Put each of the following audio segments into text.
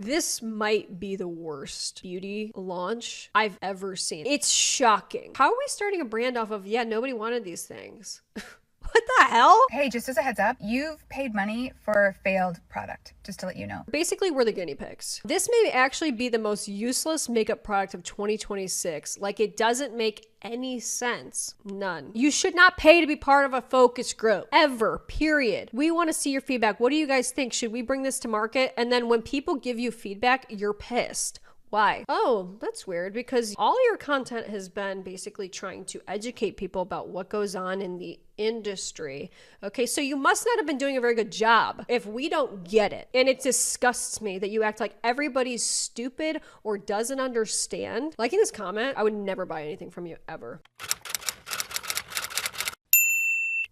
This might be the worst beauty launch I've ever seen. It's shocking. How are we starting a brand off of, yeah, nobody wanted these things? What the hell? Hey, just as a heads up, you've paid money for a failed product, just to let you know. Basically, we're the guinea pigs. This may actually be the most useless makeup product of 2026. Like, it doesn't make any sense. None. You should not pay to be part of a focus group. Ever. Period. We want to see your feedback. What do you guys think? Should we bring this to market? And then when people give you feedback, you're pissed. Why? Oh, that's weird, because all your content has been basically trying to educate people about what goes on in the industry. Okay, so you must not have been doing a very good job if we don't get it. And it disgusts me that you act like everybody's stupid or doesn't understand. Liking this comment, I would never buy anything from you ever.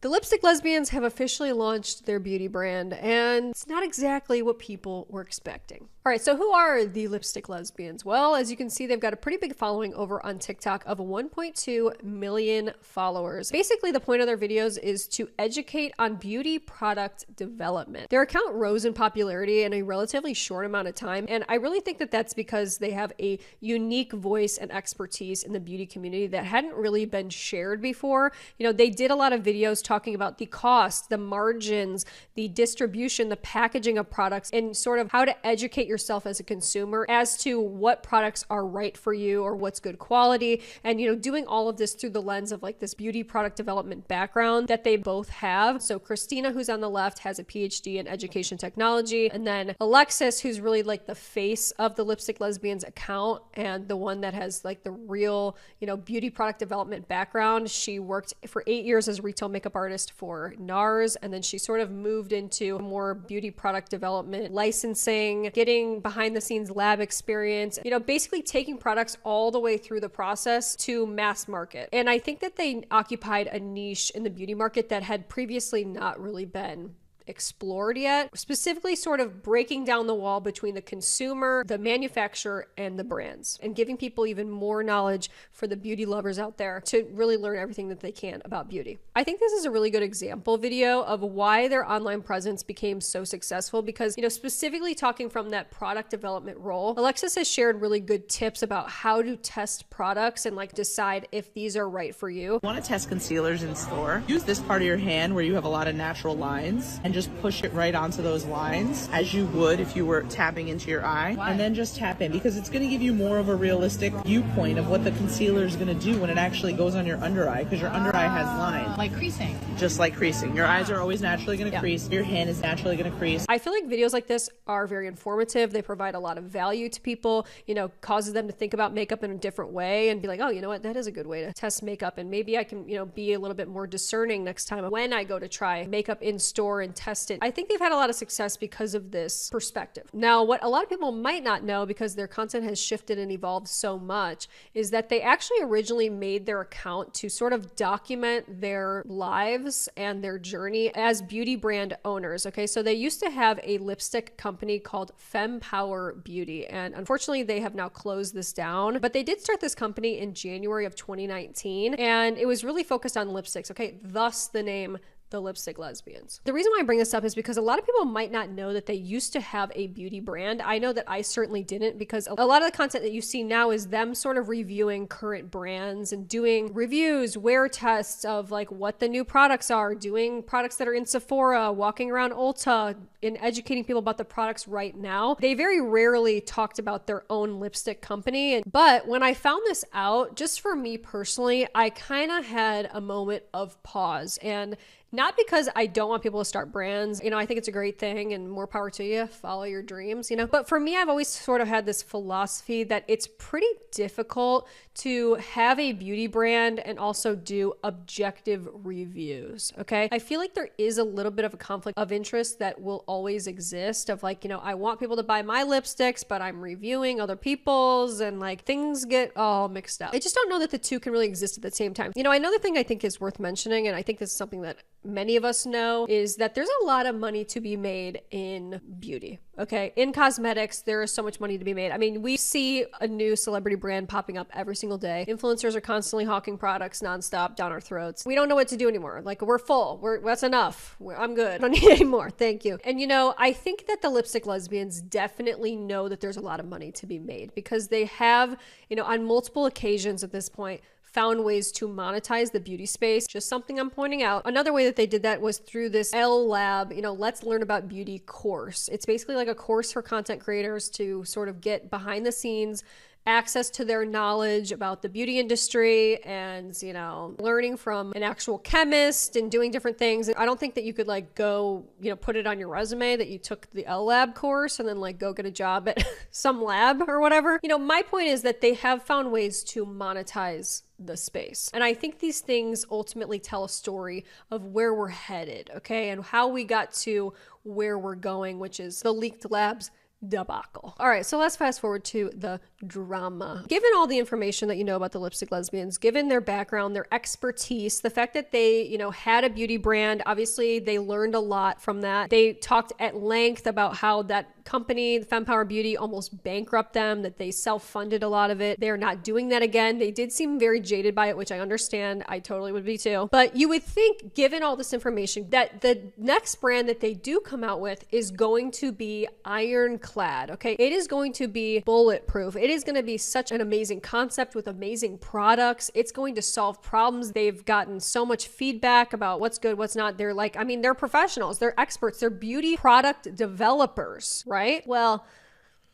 The Lipstick Lesbians have officially launched their beauty brand, and it's not exactly what people were expecting. All right, so who are the Lipstick Lesbians? Well, as you can see, they've got a pretty big following over on TikTok of 1.2 million followers. Basically, the point of their videos is to educate on beauty product development. Their account rose in popularity in a relatively short amount of time, and I really think that that's because they have a unique voice and expertise in the beauty community that hadn't really been shared before. You know, they did a lot of videos talking about the cost, the margins, the distribution, the packaging of products, and sort of how to educate yourself as a consumer as to what products are right for you or what's good quality. And, you know, doing all of this through the lens of like this beauty product development background that they both have. So Christina, who's on the left, has a PhD in education technology. And then Alexis, who's really like the face of the Lipstick Lesbians account and the one that has like the real, you know, beauty product development background. She worked for 8 years as a retail makeup artist for NARS, and then she sort of moved into more beauty product development, licensing, getting behind the scenes lab experience, you know, basically taking products all the way through the process to mass market. And I think that they occupied a niche in the beauty market that had previously not really been explored yet, specifically sort of breaking down the wall between the consumer, the manufacturer, and the brands, and giving people even more knowledge for the beauty lovers out there to really learn everything that they can about beauty. I think this is a really good example video of why their online presence became so successful because, you know, specifically talking from that product development role, Alexis has shared really good tips about how to test products and like decide if these are right for you. Want to test concealers in store? Use this part of your hand where you have a lot of natural lines and just push it right onto those lines as you would if you were tapping into your eye. Why? And then just tap in because it's going to give you more of a realistic viewpoint of what the concealer is going to do when it actually goes on your under eye, because your under eye has lines. Like creasing. Just like creasing. Your eyes are always naturally going to crease. Your hand is naturally going to crease. I feel like videos like this are very informative. They provide a lot of value to people, you know, causes them to think about makeup in a different way and be like, oh, you know what, that is a good way to test makeup. And maybe I can, you know, be a little bit more discerning next time when I go to try makeup in store and test it. I think they've had a lot of success because of this perspective. Now, what a lot of people might not know, because their content has shifted and evolved so much, is that they actually originally made their account to sort of document their lives and their journey as beauty brand owners. Okay, so they used to have a lipstick company called FemPower Beauty, and unfortunately they have now closed this down, but they did start this company in January of 2019, and it was really focused on lipsticks. Okay, thus the name the Lipstick Lesbians. The reason why I bring this up is because a lot of people might not know that they used to have a beauty brand. I know that I certainly didn't, because a lot of the content that you see now is them sort of reviewing current brands and doing reviews, wear tests of like what the new products are, doing products that are in Sephora, walking around Ulta, and educating people about the products right now. They very rarely talked about their own lipstick company. But when I found this out, just for me personally, I kind of had a moment of pause. And not because I don't want people to start brands. You know, I think it's a great thing and more power to you. Follow your dreams, you know. But for me, I've always sort of had this philosophy that it's pretty difficult to have a beauty brand and also do objective reviews, okay? I feel like there is a little bit of a conflict of interest that will always exist of like, you know, I want people to buy my lipsticks, but I'm reviewing other people's, and like things get all mixed up. I just don't know that the two can really exist at the same time. You know, another thing I think is worth mentioning, and I think this is something that many of us know is that there's a lot of money to be made in beauty. Okay. In cosmetics, there is so much money to be made. I mean, we see a new celebrity brand popping up every single day. Influencers are constantly hawking products nonstop down our throats. We don't know what to do anymore. Like, we're full. That's enough. I'm good. I don't need any more. Thank you. And I think that the lipstick lesbians definitely know that there's a lot of money to be made because they have, on multiple occasions at this point, found ways to monetize the beauty space. Just something I'm pointing out. Another way that they did that was through this L Lab, Let's Learn About Beauty course. It's basically like a course for content creators to sort of get behind the scenes, access to their knowledge about the beauty industry and, learning from an actual chemist and doing different things. I don't think that you could go, put it on your resume that you took the L Lab course and then go get a job at some lab or whatever. My point is that they have found ways to monetize the space. And I think these things ultimately tell a story of where we're headed, okay? And how we got to where we're going, which is the leaked labs debacle. All right, so let's fast forward to the drama. Given all the information that you know about the lipstick lesbians, given their background, their expertise, the fact that they, had a beauty brand, obviously they learned a lot from that. They talked at length about how that company, the Fempower Beauty, almost bankrupt them, that they self-funded a lot of it. They're not doing that again. They did seem very jaded by it, which I understand. I totally would be too. But you would think, given all this information, that the next brand that they do come out with is going to be ironclad, okay? It is going to be bulletproof. It is going to be such an amazing concept with amazing products. It's going to solve problems. They've gotten so much feedback about what's good, what's not. They're they're professionals. They're experts. They're beauty product developers, right? Well,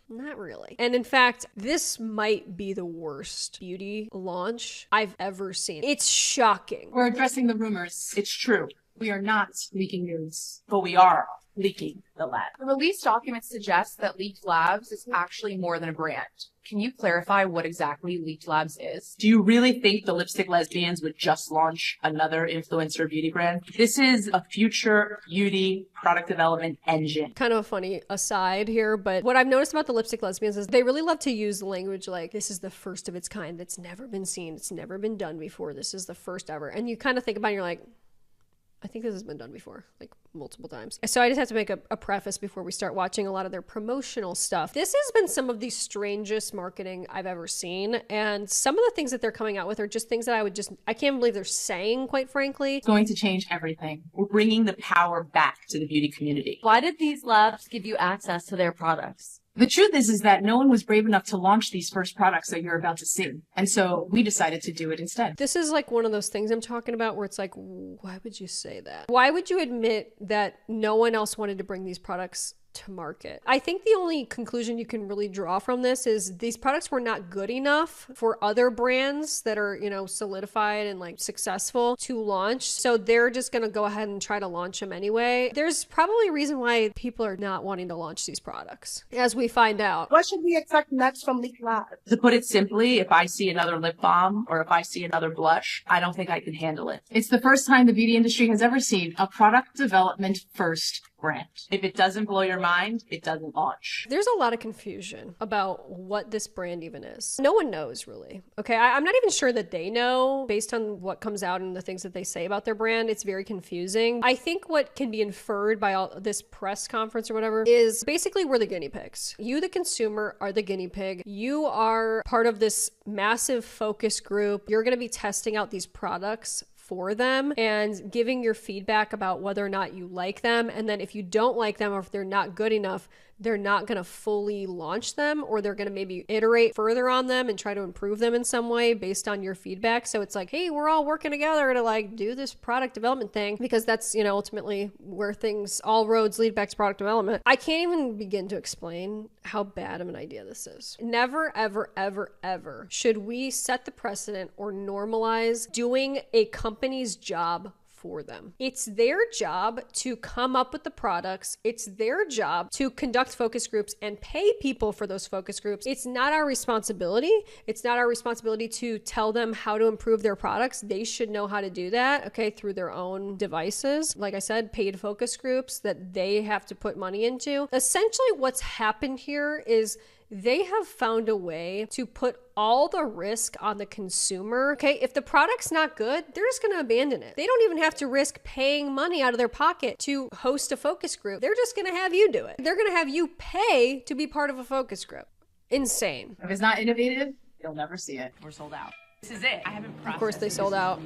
not really. And in fact, this might be the worst beauty launch I've ever seen. It's shocking. We're addressing the rumors. It's true, We are not leaking news. but we are leaking the lab. The release documents suggest that Leaked Labs is actually more than a brand. Can you clarify what exactly Leaked Labs is? Do you really think the lipstick lesbians would just launch another influencer beauty brand? This is a future beauty product development engine. Kind of a funny aside here, but what I've noticed about the lipstick lesbians is they really love to use language like, this is the first of its kind that's never been seen. It's never been done before. This is the first ever. And you kind of think about it, you're like, I think this has been done before, multiple times. So I just have to make a preface before we start watching a lot of their promotional stuff. This has been some of the strangest marketing I've ever seen. And some of the things that they're coming out with are just things that I can't believe they're saying, quite frankly. It's going to change everything. We're bringing the power back to the beauty community. Why did these labs give you access to their products? The truth is that no one was brave enough to launch these first products that you're about to see. And so we decided to do it instead. This is one of those things I'm talking about where it's like, why would you say that? Why would you admit that no one else wanted to bring these products to market? I think the only conclusion you can really draw from this is these products were not good enough for other brands that are, solidified and successful to launch. So they're just going to go ahead and try to launch them anyway. There's probably a reason why people are not wanting to launch these products, as we find out. What should we expect next from Leaked Labs? To put it simply, if I see another lip balm or if I see another blush, I don't think I can handle it. It's the first time the beauty industry has ever seen a product development first brand. If it doesn't blow your mind, it doesn't launch. There's a lot of confusion about what this brand even is. No one knows really. Okay, I'm not even sure that they know based on what comes out and the things that they say about their brand. It's very confusing. I think what can be inferred by all this press conference or whatever is basically we're the guinea pigs. You, the consumer, are the guinea pig. You are part of this massive focus group. You're going to be testing out these products for them and giving your feedback about whether or not you like them. And then if you don't like them or if they're not good enough, they're not going to fully launch them, or they're going to maybe iterate further on them and try to improve them in some way based on your feedback. So it's like, hey, we're all working together to do this product development thing, because that's, ultimately where all roads lead back to product development. I can't even begin to explain how bad of an idea this is. Never, ever, ever, ever should we set the precedent or normalize doing a company's job for them. It's their job to come up with the products. It's their job to conduct focus groups and pay people for those focus groups. It's not our responsibility. It's not our responsibility to tell them how to improve their products. They should know how to do that, okay, through their own devices. Like I said, paid focus groups that they have to put money into. Essentially, what's happened here is they have found a way to put all the risk on the consumer. Okay, if the product's not good, they're just going to abandon it. They don't even have to risk paying money out of their pocket to host a focus group. They're just going to have you do it. They're going to have you pay to be part of a focus group. Insane. If it's not innovative, you'll never see it. We're sold out. This is it. I haven't processed. Of course they sold out.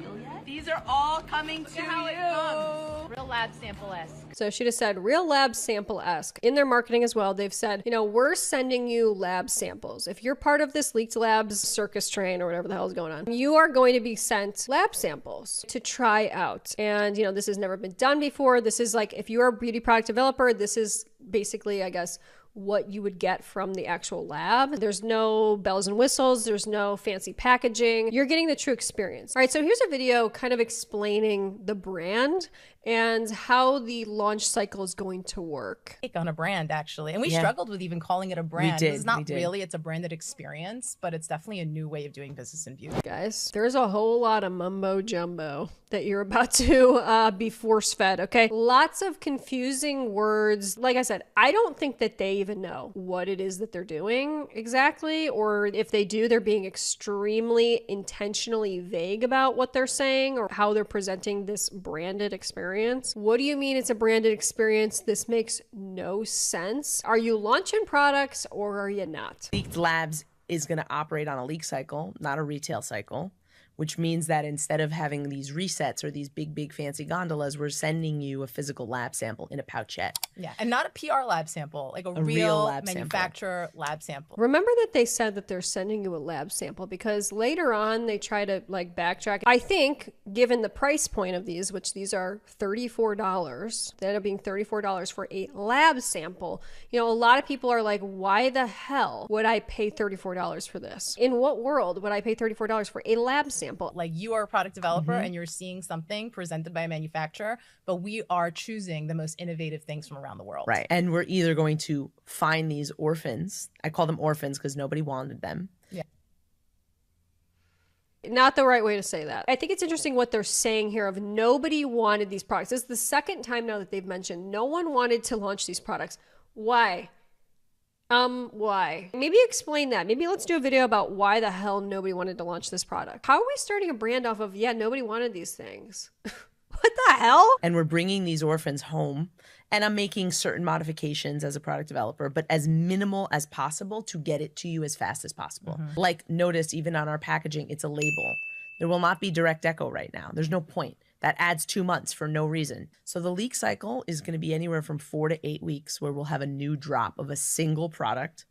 These are all coming to you. Real lab sample-esque. So she just said real lab sample-esque. In their marketing as well, they've said, you know, we're sending you lab samples. If you're part of this Leaked Labs circus train or whatever the hell is going on, you are going to be sent lab samples to try out. And, you know, this has never been done before. This is like, if you're a beauty product developer, this is basically, I guess, what you would get from the actual lab. There's no bells and whistles. There's no fancy packaging. You're getting the true experience. All right, so here's a video kind of explaining the brand and how the launch cycle is going to work. On a brand, actually. And we struggled with even calling it a brand. It's not really, it's a branded experience, but it's definitely a new way of doing business in beauty. Guys, there's a whole lot of mumbo jumbo that you're about to be force fed, okay? Lots of confusing words. Like I said, I don't think that they even know what it is that they're doing exactly, or if they do, they're being extremely intentionally vague about what they're saying or how they're presenting this branded experience. What do you mean it's a branded experience? This makes no sense. Are you launching products or are you not? Leaked Labs is going to operate on a leak cycle, not a retail cycle, which means that instead of having these resets or these big fancy gondolas, we're sending you a physical lab sample in a pouchette. Yeah, and not a PR lab sample, like a real lab manufacturer lab sample. Remember that they said that they're sending you a lab sample because later on they try to like backtrack. I think given the price point of these, which these are $34, they end up being $34 for a lab sample. You know, a lot of people are like, why the hell would I pay $34 for this? In what world would I pay $34 for a lab sample? Like you are a product developer and you're seeing something presented by a manufacturer, but we are choosing the most innovative things from around the world. Right. And we're either going to find these orphans. I call them orphans because nobody wanted them. Yeah. Not the right way to say that. I think it's interesting what they're saying here of nobody wanted these products. This is the second time now that they've mentioned no one wanted to launch these products. Why? Why? Maybe explain that. Maybe let's do a video about why the hell nobody wanted to launch this product. How are we starting a brand off of, yeah, nobody wanted these things? What the hell? And we're bringing these orphans home, and I'm making certain modifications as a product developer, but as minimal as possible to get it to you as fast as possible. Like notice even on our packaging, it's a label. There will not be direct echo right now. There's no point. That adds 2 months for no reason. So the leak cycle is going to be anywhere from 4 to 8 weeks where we'll have a new drop of a single product.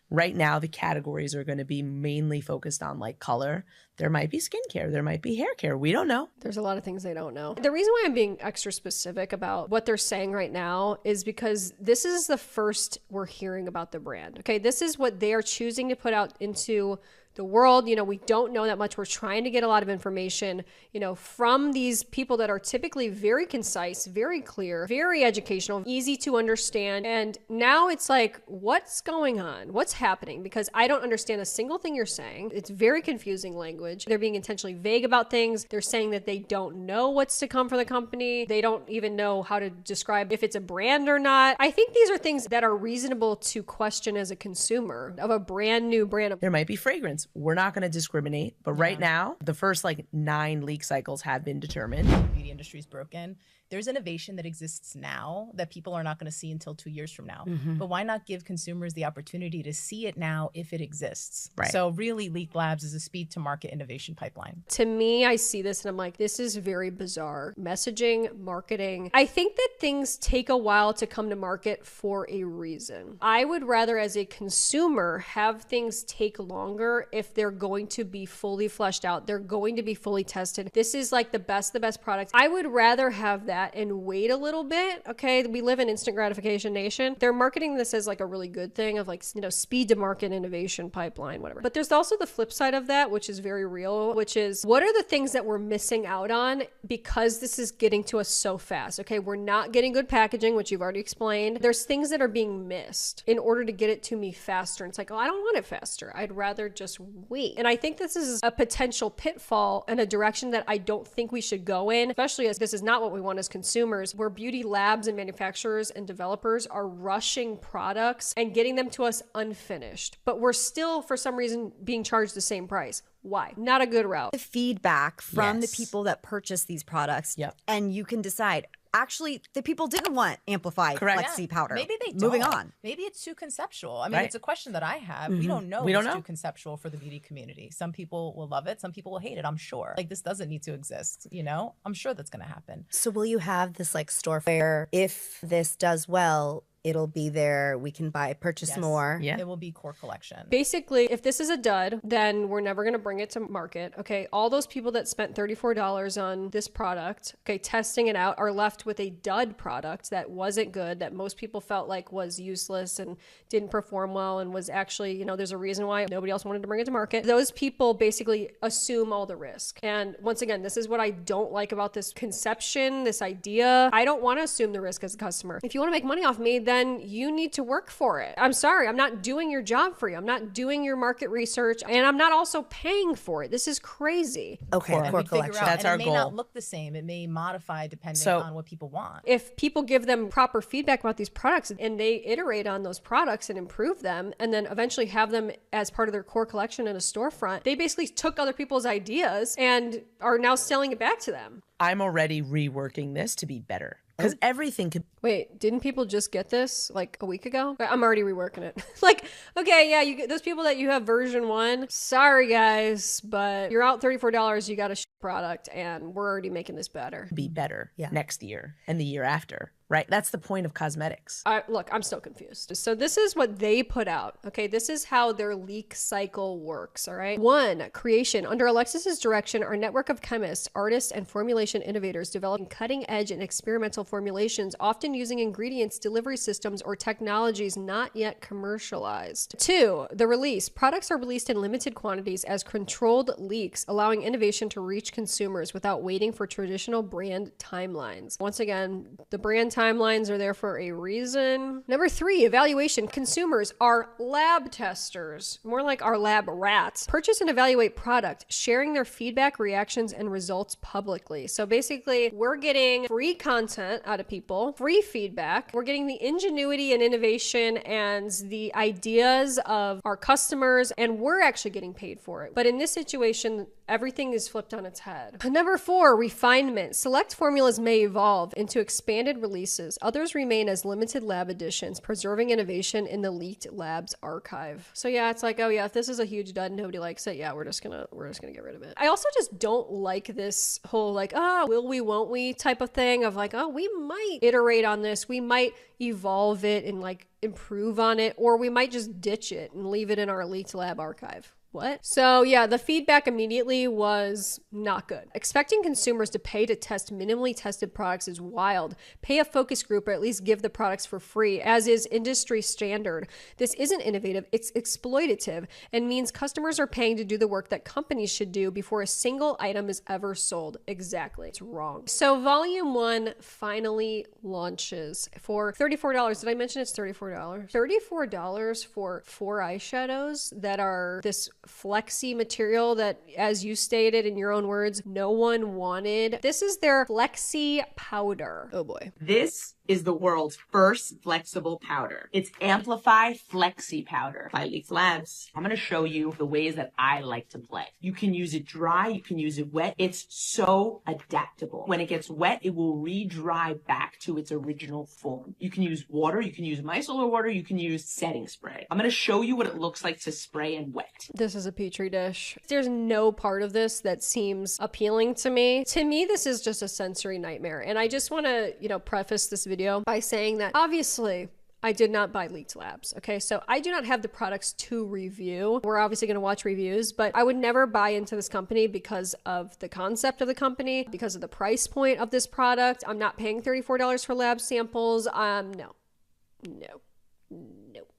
Right now, the categories are going to be mainly focused on like color. There might be skincare. There might be hair care. We don't know. There's a lot of things they don't know. The reason why I'm being extra specific about what they're saying right now is because this is the first we're hearing about the brand. Okay, this is what they are choosing to put out into the world. You know, we don't know that much. We're trying to get a lot of information, you know, from these people that are typically very concise, very clear, very educational, easy to understand. And now it's like, what's going on? What's happening? Because I don't understand a single thing you're saying. It's very confusing language. They're being intentionally vague about things. They're saying that they don't know what's to come for the company. They don't even know how to describe if it's a brand or not. I think these are things that are reasonable to question as a consumer of a brand new brand. There might be fragrance. We're not going to discriminate, but right now, the first like 9 leak cycles have been determined. The beauty industry is broken. There's innovation that exists now that people are not going to see until 2 years from now. But why not give consumers the opportunity to see it now if it exists? Right. So really, Leaked Labs is a speed to market innovation pipeline. To me, I see this and I'm like, this is very bizarre. Messaging, marketing. I think that things take a while to come to market for a reason. I would rather, as a consumer, have things take longer if they're going to be fully fleshed out. They're going to be fully tested. This is like the best products. I would rather have that and wait a little bit. Okay, we live in instant gratification nation. They're marketing this as like a really good thing of like, you know, speed to market innovation pipeline, whatever. But there's also the flip side of that, which is very real, which is what are the things that we're missing out on because this is getting to us so fast? Okay, we're not getting good packaging, which you've already explained. There's things that are being missed in order to get it to me faster. And it's like, oh, I don't want it faster. I'd rather just wait. And I think this is a potential pitfall and a direction that I don't think we should go in, especially as this is not what we want as consumers, where beauty labs and manufacturers and developers are rushing products and getting them to us unfinished. But we're still, for some reason, being charged the same price. Why? Not a good route. The feedback from the people that purchase these products, and you can decide. Actually, the people didn't want amplified flexi powder. Maybe they don't. Moving on. Maybe it's too conceptual. I mean, it's a question that I have. We don't know. It's too conceptual for the beauty community. Some people will love it. Some people will hate it. I'm sure. Like, this doesn't need to exist. You know, I'm sure that's going to happen. So will you have this like store fair? If this does well, it'll be there. We can purchase more. Yeah. It will be core collection. Basically, if this is a dud, then we're never going to bring it to market. Okay. All those people that spent $34 on this product, okay, testing it out, are left with a dud product that wasn't good, that most people felt like was useless and didn't perform well and was actually, you know, there's a reason why nobody else wanted to bring it to market. Those people basically assume all the risk. And once again, this is what I don't like about this conception, this idea. I don't want to assume the risk as a customer. If you want to make money off me, then you need to work for it. I'm sorry, I'm not doing your job for you. I'm not doing your market research, and I'm not also paying for it. This is crazy. Okay, core collection. That's our goal. It may not look the same. It may modify depending on what people want. If people give them proper feedback about these products and they iterate on those products and improve them, and then eventually have them as part of their core collection in a storefront, they basically took other people's ideas and are now selling it back to them. I'm already reworking this to be better. Because everything could... Wait, didn't people just get this like a week ago? I'm already reworking it. Like, okay, yeah, you those people that you have version 1, sorry guys, but you're out $34, you got a product, and we're already making this better. Be better next year and the year after, right? That's the point of cosmetics. Look, I'm still confused. So this is what they put out, okay? This is how their leak cycle works, all right? 1, creation. Under Alexis's direction, our network of chemists, artists, and formulation innovators developing cutting-edge and experimental formulations, often using ingredients, delivery systems, or technologies not yet commercialized. 2, the release. Products are released in limited quantities as controlled leaks, allowing innovation to reach consumers without waiting for traditional brand timelines. Once again, the brand timelines are there for a reason. Number 3, evaluation. Consumers are lab testers, more like our lab rats. Purchase and evaluate product, sharing their feedback, reactions, and results publicly. So basically, we're getting free content out of people, free feedback. We're getting the ingenuity and innovation and the ideas of our customers, and we're actually getting paid for it. But in this situation, everything is flipped on its head. Number 4, refinement. Select formulas may evolve into expanded releases. Others remain as limited lab editions, preserving innovation in the leaked labs archive. So yeah, it's like, oh yeah, if this is a huge dud, nobody likes it, yeah, we're just gonna get rid of it. I also just don't like this whole like, will we, won't we type of thing of like, oh, we might iterate on this, we might evolve it and like improve on it, or we might just ditch it and leave it in our leaked lab archive. What? So yeah, the feedback immediately was not good. Expecting consumers to pay to test minimally tested products is wild. Pay a focus group or at least give the products for free, as is industry standard. This isn't innovative, it's exploitative, and means customers are paying to do the work that companies should do before a single item is ever sold. Exactly. It's wrong. So volume 1 finally launches for $34. Did I mention it's $34? $34 for 4 eyeshadows that are this flexi material that, as you stated in your own words, no one wanted. This is their flexi powder. Oh boy. This is the world's first flexible powder. It's Amplify Flexi Powder by Leaf Labs. I'm going to show you the ways that I like to play. You can use it dry, you can use it wet. It's so adaptable. When it gets wet, it will re-dry back to its original form. You can use water, you can use micellar water, you can use setting spray. I'm going to show you what it looks like to spray and wet. This is a petri dish. There's no part of this that seems appealing to me. To me, this is just a sensory nightmare. And I just want to, preface this video by saying that obviously I did not buy Leaked Labs. Okay, so I do not have the products to review. We're obviously going to watch reviews, but I would never buy into this company because of the concept of the company, because of the price point of this product. I'm not paying $34 for lab samples. No.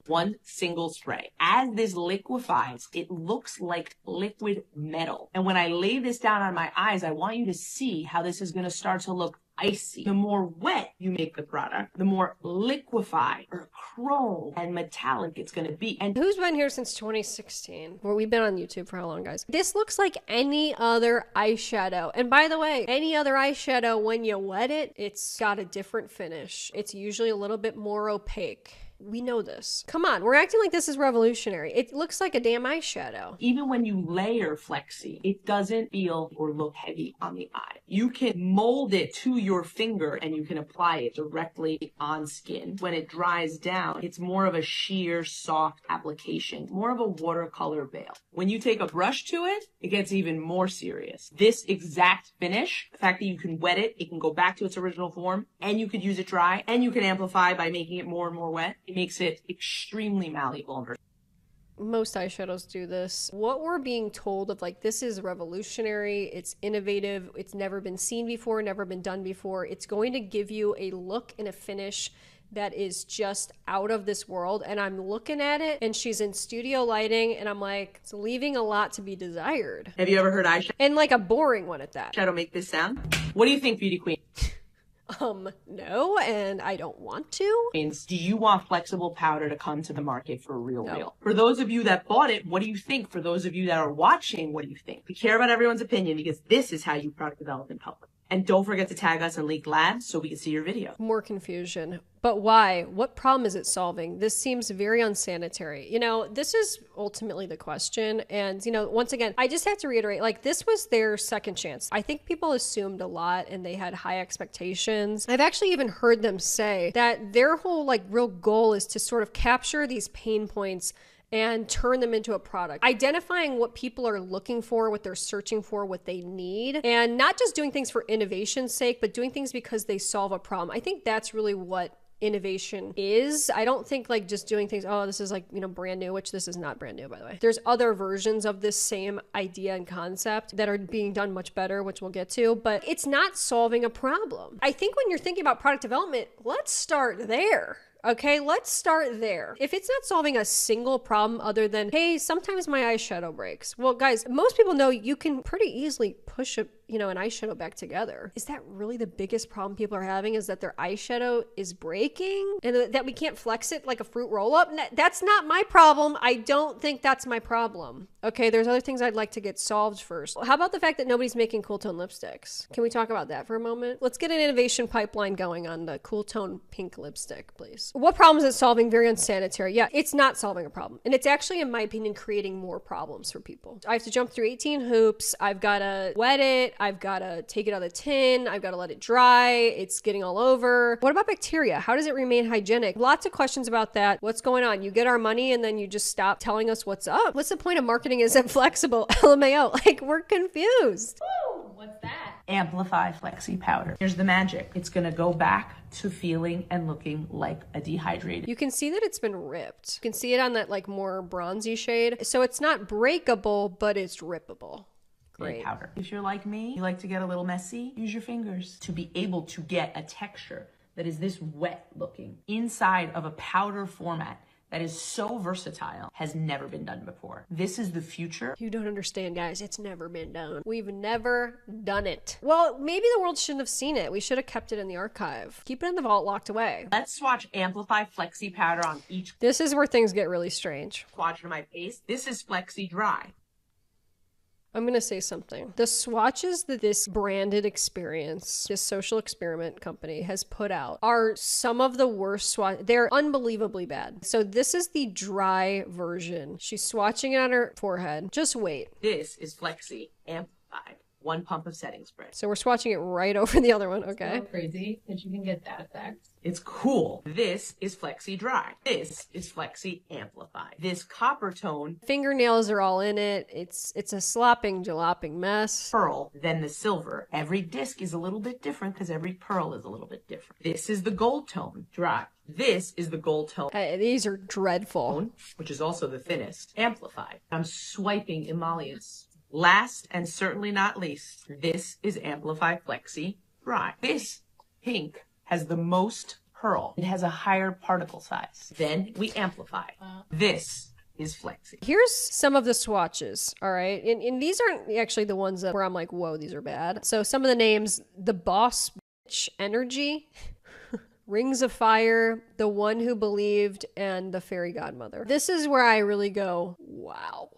One single spray. As this liquefies, it looks like liquid metal. And when I lay this down on my eyes, I want you to see how this is going to start to look icy. The more wet you make the product, the more liquefied or chrome and metallic it's going to be. And who's been here since 2016? Well, we've been on YouTube for how long, guys? This looks like any other eyeshadow. And by the way, any other eyeshadow, when you wet it, it's got a different finish. It's usually a little bit more opaque. We know this. Come on, we're acting like this is revolutionary. It looks like a damn eyeshadow. Even when you layer Flexi, it doesn't feel or look heavy on the eye. You can mold it to your finger and you can apply it directly on skin. When it dries down, it's more of a sheer, soft application, more of a watercolor veil. When you take a brush to it, it gets even more serious. This exact finish, the fact that you can wet it, it can go back to its original form, and you could use it dry, and you can amplify by making it more and more wet. It makes it extremely malleable. Most eyeshadows do this. What we're being told of like, this is revolutionary, it's innovative, it's never been seen before, never been done before. It's going to give you a look and a finish that is just out of this world. And I'm looking at it and she's in studio lighting and I'm like, it's leaving a lot to be desired. Have you ever heard eyeshadow? And like a boring one at that. Shadow make this sound? What do you think, beauty queen? No, and I don't want to. Means, do you want flexible powder to come to the market for real? For those of you that bought it, what do you think? For those of you that are watching, what do you think? We care about everyone's opinion because this is how you product develop in public. And don't forget to tag us in Leaked Labs so we can see your video. More confusion. But why? What problem is it solving? This seems very unsanitary. You know, this is ultimately the question. And, you know, once again, I just have to reiterate, like, this was their second chance. I think people assumed a lot and they had high expectations. I've actually even heard them say that their whole, like, real goal is to sort of capture these pain points and turn them into a product. Identifying what people are looking for, what they're searching for, what they need, and not just doing things for innovation's sake, but doing things because they solve a problem. I think that's really what innovation is. I don't think like just doing things, oh, this is like, you know, brand new, which this is not brand new, by the way. There's other versions of this same idea and concept that are being done much better, which we'll get to, but it's not solving a problem. I think when you're thinking about product development, let's start there. Okay, let's start there. If it's not solving a single problem other than, hey, sometimes my eyeshadow breaks. Well, guys, most people know you can pretty easily push an eyeshadow back together. Is that really the biggest problem people are having, is that their eyeshadow is breaking and that we can't flex it like a fruit roll up? That's not my problem. I don't think that's my problem. Okay, there's other things I'd like to get solved first. How about the fact that nobody's making cool tone lipsticks? Can we talk about that for a moment? Let's get an innovation pipeline going on the cool tone pink lipstick, please. What problem is it solving? Very unsanitary. Yeah, it's not solving a problem. And it's actually, in my opinion, creating more problems for people. I have to jump through 18 hoops. I've got to wet it. I've got to take it out of the tin. I've got to let it dry. It's getting all over. What about bacteria? How does it remain hygienic? Lots of questions about that. What's going on? You get our money and then you just stop telling us what's up. What's the point of marketing isn't flexible? LMAO. Like, we're confused. Woo, what's that? Amplify Flexi powder. Here's the magic. It's gonna go back to feeling and looking like a dehydrated. You can see that it's been ripped. You can see it on that like more bronzy shade. So it's not breakable, but it's rippable. Great. Powder. If you're like me, you like to get a little messy, use your fingers to be able to get a texture that is this wet looking inside of a powder format that is so versatile, has never been done before. This is the future. You don't understand, guys. It's never been done. We've never done it. Well, maybe the world shouldn't have seen it. We should have kept it in the archive. Keep it in the vault locked away. Let's swatch Amplify Flexi powder on each. This is where things get really strange. Swatch on my face. This is Flexi Dry. I'm going to say something. The swatches that this branded experience, this social experiment company has put out are some of the worst swatches. They're unbelievably bad. So this is the dry version. She's swatching it on her forehead. Just wait. This is Flexi Amplified. 1 pump of setting spray. So we're swatching it right over the other one. Okay. It's so crazy that you can get that effect. It's cool. This is Flexi Dry. This is Flexi Amplified. This copper tone. Fingernails are all in it. It's a slopping, jaloping mess. Pearl, then the silver. Every disc is a little bit different because every pearl is a little bit different. This is the gold tone. Dry. This is the gold tone. These are dreadful. Which is also the thinnest. Amplified. I'm swiping emollients. Last and certainly not least, this is Amplify Flexi Dry. This pink has the most pearl. It has a higher particle size. Then we amplify. This is Flexi. Here's some of the swatches, all right? And these aren't actually the ones that where I'm like, whoa, these are bad. So some of the names, the Boss Energy, Rings of Fire, The One Who Believed, and The Fairy Godmother. This is where I really go, wow.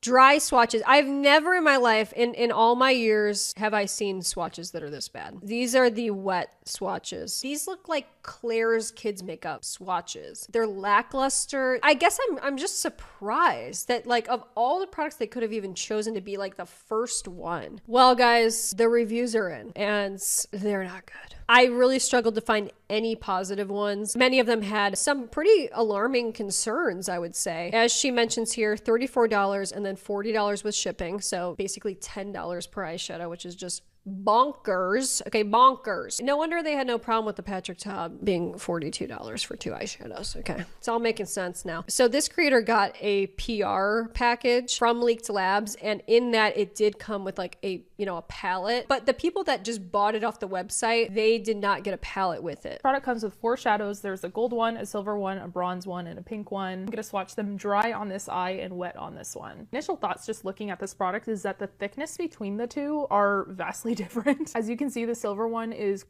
Dry swatches. I've never in my life, in all my years, have I seen swatches that are this bad. These are the wet swatches. These look like Claire's kids makeup swatches. They're lackluster. I guess I'm just surprised that, like, of all the products they could have even chosen to be like the first one. Well, guys, the reviews are in and they're not good. I really struggled to find any positive ones. Many of them had some pretty alarming concerns, I would say. As she mentions here, $34 and then $40 with shipping. So basically $10 per eyeshadow, which is just bonkers. Okay, bonkers. No wonder they had no problem with the Patrick Ta being $42 for 2 eyeshadows. Okay, it's all making sense now. So this creator got a PR package from Leaked Labs, and in that it did come with like a palette. But the people that just bought it off the website, they did not get a palette with it. Product comes with 4 shadows. There's a gold one, a silver one, a bronze one, and a pink one. I'm gonna swatch them dry on this eye and wet on this one. Initial thoughts just looking at this product is that the thickness between the two are vastly different. As you can see, the silver one is...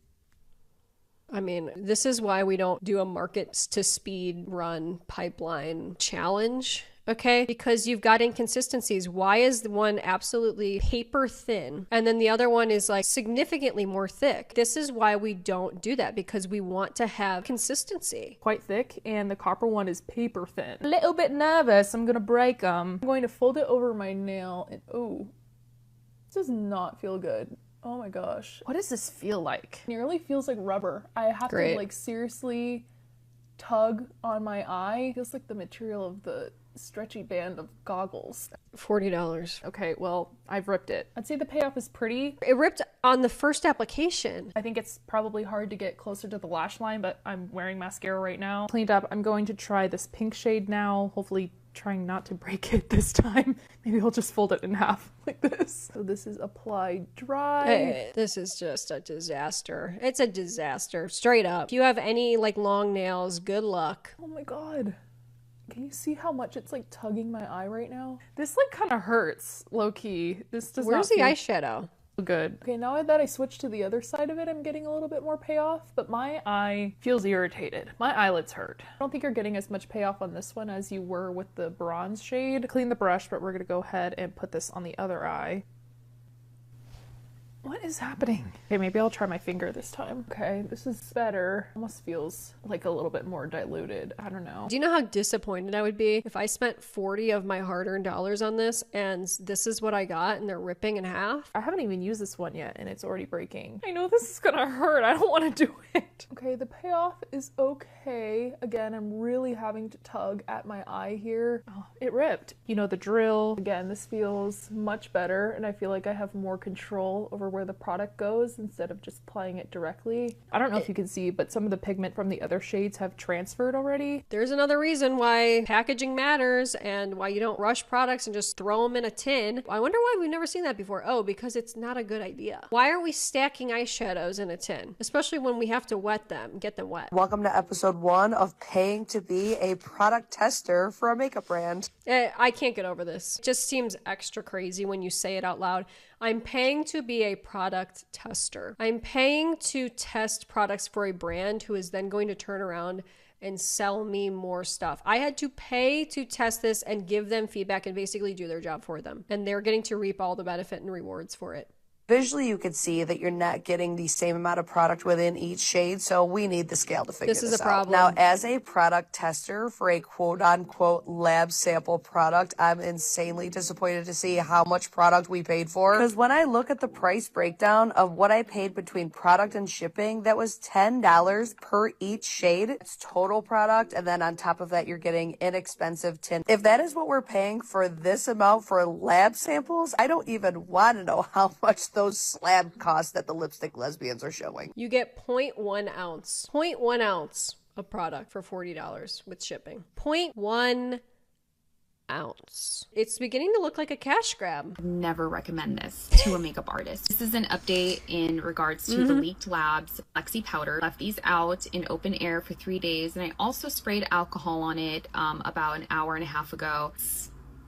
I mean, this is why we don't do a market to speed run pipeline challenge. Okay, because you've got inconsistencies. Why is the one absolutely paper thin and then the other one is like significantly more thick? This is why we don't do that, because we want to have consistency. Quite thick, and the copper one is paper thin. A little bit nervous. I'm gonna break them. I'm going to fold it over my nail, and ooh, this does not feel good. Oh my gosh. What does this feel like? It nearly feels like rubber. I have to like seriously tug on my eye. It feels like the material of the stretchy band of goggles. $40. Okay, well, I've ripped it. I'd say the payoff is pretty. It ripped on the first application. I think it's probably hard to get closer to the lash line, but I'm wearing mascara right now. Cleaned up. I'm going to try this pink shade now, hopefully trying not to break it this time. Maybe I'll just fold it in half like this. So this is applied dry. Hey, this is just a disaster. It's a disaster, straight up. If you have any like long nails, good luck. Oh my god. Can you see how much it's like tugging my eye right now? This like kind of hurts, low key. This does Where's not the eyeshadow? Good. Okay, now that I switched to the other side of it, I'm getting a little bit more payoff, but my eye feels irritated. My eyelids hurt. I don't think you're getting as much payoff on this one as you were with the bronze shade. Clean the brush, but we're gonna go ahead and put this on the other eye. What is happening? Okay, maybe I'll try my finger this time. Okay, this is better. Almost feels like a little bit more diluted. I don't know. Do you know how disappointed I would be if I spent 40 of my hard-earned dollars on this and this is what I got and they're ripping in half? I haven't even used this one yet and it's already breaking. I know this is gonna hurt. I don't want to do it. Okay, the payoff is okay. Again, I'm really having to tug at my eye here. Oh, it ripped. You know the drill. Again, this feels much better and I feel like I have more control over where the product goes instead of just applying it directly. I don't know if you can see, but some of the pigment from the other shades have transferred already. There's another reason why packaging matters and why you don't rush products and just throw them in a tin. I wonder why we've never seen that before. Oh, because it's not a good idea. Why are we stacking eyeshadows in a tin? Especially when we have to wet them, get them wet. Welcome to episode 1 of paying to be a product tester for a makeup brand. I can't get over this. It just seems extra crazy when you say it out loud. I'm paying to be a product tester. I'm paying to test products for a brand who is then going to turn around and sell me more stuff. I had to pay to test this and give them feedback and basically do their job for them. And they're getting to reap all the benefit and rewards for it. Visually, you could see that you're not getting the same amount of product within each shade, so we need the scale to figure this out. This is a problem. Now, as a product tester for a quote-unquote lab sample product, I'm insanely disappointed to see how much product we paid for. Because when I look at the price breakdown of what I paid between product and shipping, that was $10 per each shade. It's total product, and then on top of that, you're getting inexpensive tint. If that is what we're paying for this amount for lab samples, I don't even want to know how much those slab costs that the Lipstick Lesbians are showing. You get 0.1 ounce. 0.1 ounce of product for $40 with shipping. 0.1 ounce. It's beginning to look like a cash grab. Never recommend this to a makeup artist. This is an update in regards to the Leaked Labs Flexi Powder. Left these out in open air for 3 days, and I also sprayed alcohol on it about an hour and a half ago,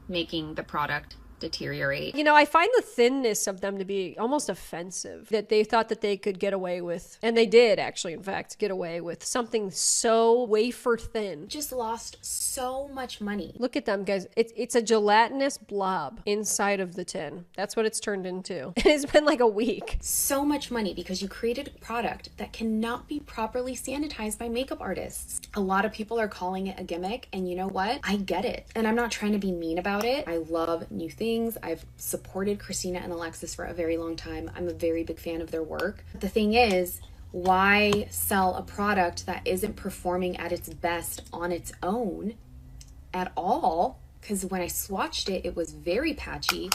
making the product deteriorate. You know, I find the thinness of them to be almost offensive, that they thought that they could get away with, and they did actually, in fact, get away with something so wafer thin. Just lost so much money. Look at them, guys. It's a gelatinous blob inside of the tin. That's what it's turned into. It's been like a week. So much money because you created a product that cannot be properly sanitized by makeup artists. A lot of people are calling it a gimmick, and you know what? I get it. And I'm not trying to be mean about it. I love new things. I've supported Christina and Alexis for a very long time. I'm a very big fan of their work. The thing is, why sell a product that isn't performing at its best on its own at all? Because when I swatched it, it was very patchy.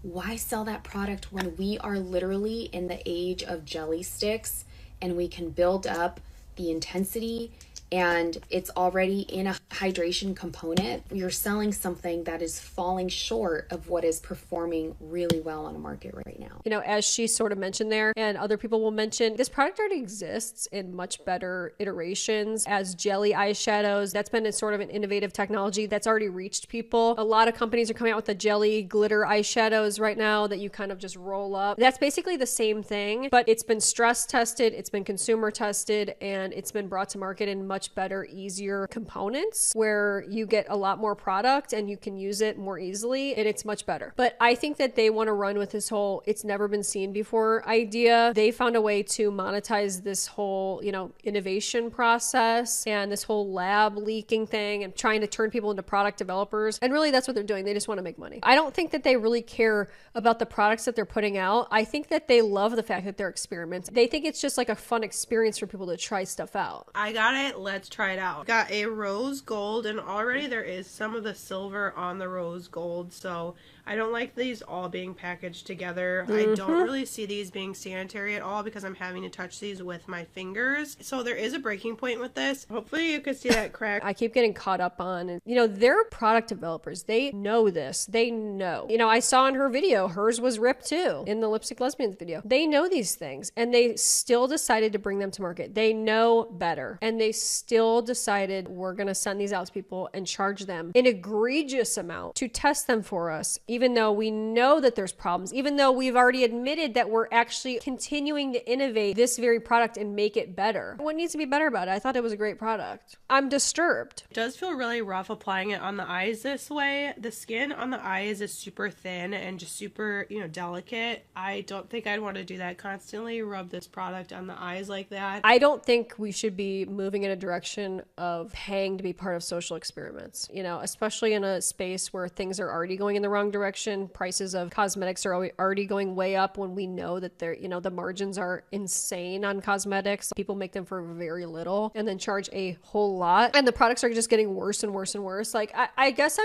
Why sell that product when we are literally in the age of jelly sticks and we can build up the intensity and it's already in a hydration component? You're selling something that is falling short of what is performing really well on the market right now. You know, as she sort of mentioned there, and other people will mention, this product already exists in much better iterations as jelly eyeshadows. That's been a sort of an innovative technology that's already reached people. A lot of companies are coming out with the jelly glitter eyeshadows right now that you kind of just roll up. That's basically the same thing, but it's been stress tested, it's been consumer tested, and it's been brought to market in much better, easier components where you get a lot more product and you can use it more easily, and it's much better. But I think that they want to run with this whole it's never been seen before idea. They found a way to monetize this whole, you know, innovation process and this whole lab leaking thing and trying to turn people into product developers. And really that's what they're doing. They just want to make money. I don't think that they really care about the products that they're putting out. I think that they love the fact that they're experiments. They think it's just like a fun experience for people to try stuff out. I got it. Let's try it out. Got a rose gold, and already there is some of the silver on the rose gold, so I don't like these all being packaged together. I don't really see these being sanitary at all because I'm having to touch these with my fingers. So there is a breaking point with this. Hopefully you can see that crack. I keep getting caught up on, and you know, they're product developers. They know this. They know. You know, I saw in her video, hers was ripped too, in the Lipstick Lesbians video. They know these things, and they still decided to bring them to market. They know better, and they still decided we're going to send these out to people and charge them an egregious amount to test them for us, even though we know that there's problems, even though we've already admitted that we're actually continuing to innovate this very product and make it better. What needs to be better about it? I thought it was a great product. I'm disturbed. It does feel really rough applying it on the eyes this way. The skin on the eyes is super thin and just super, you know, delicate. I don't think I'd want to do that constantly, rub this product on the eyes like that. I don't think we should be moving in a direction of paying to be part of social experiments, you know, especially in a space where things are already going in the wrong direction. Prices of cosmetics are already going way up when we know that they're, you know, the margins are insane on cosmetics. People make them for very little and then charge a whole lot, and the products are just getting worse and worse and worse. Like, I guess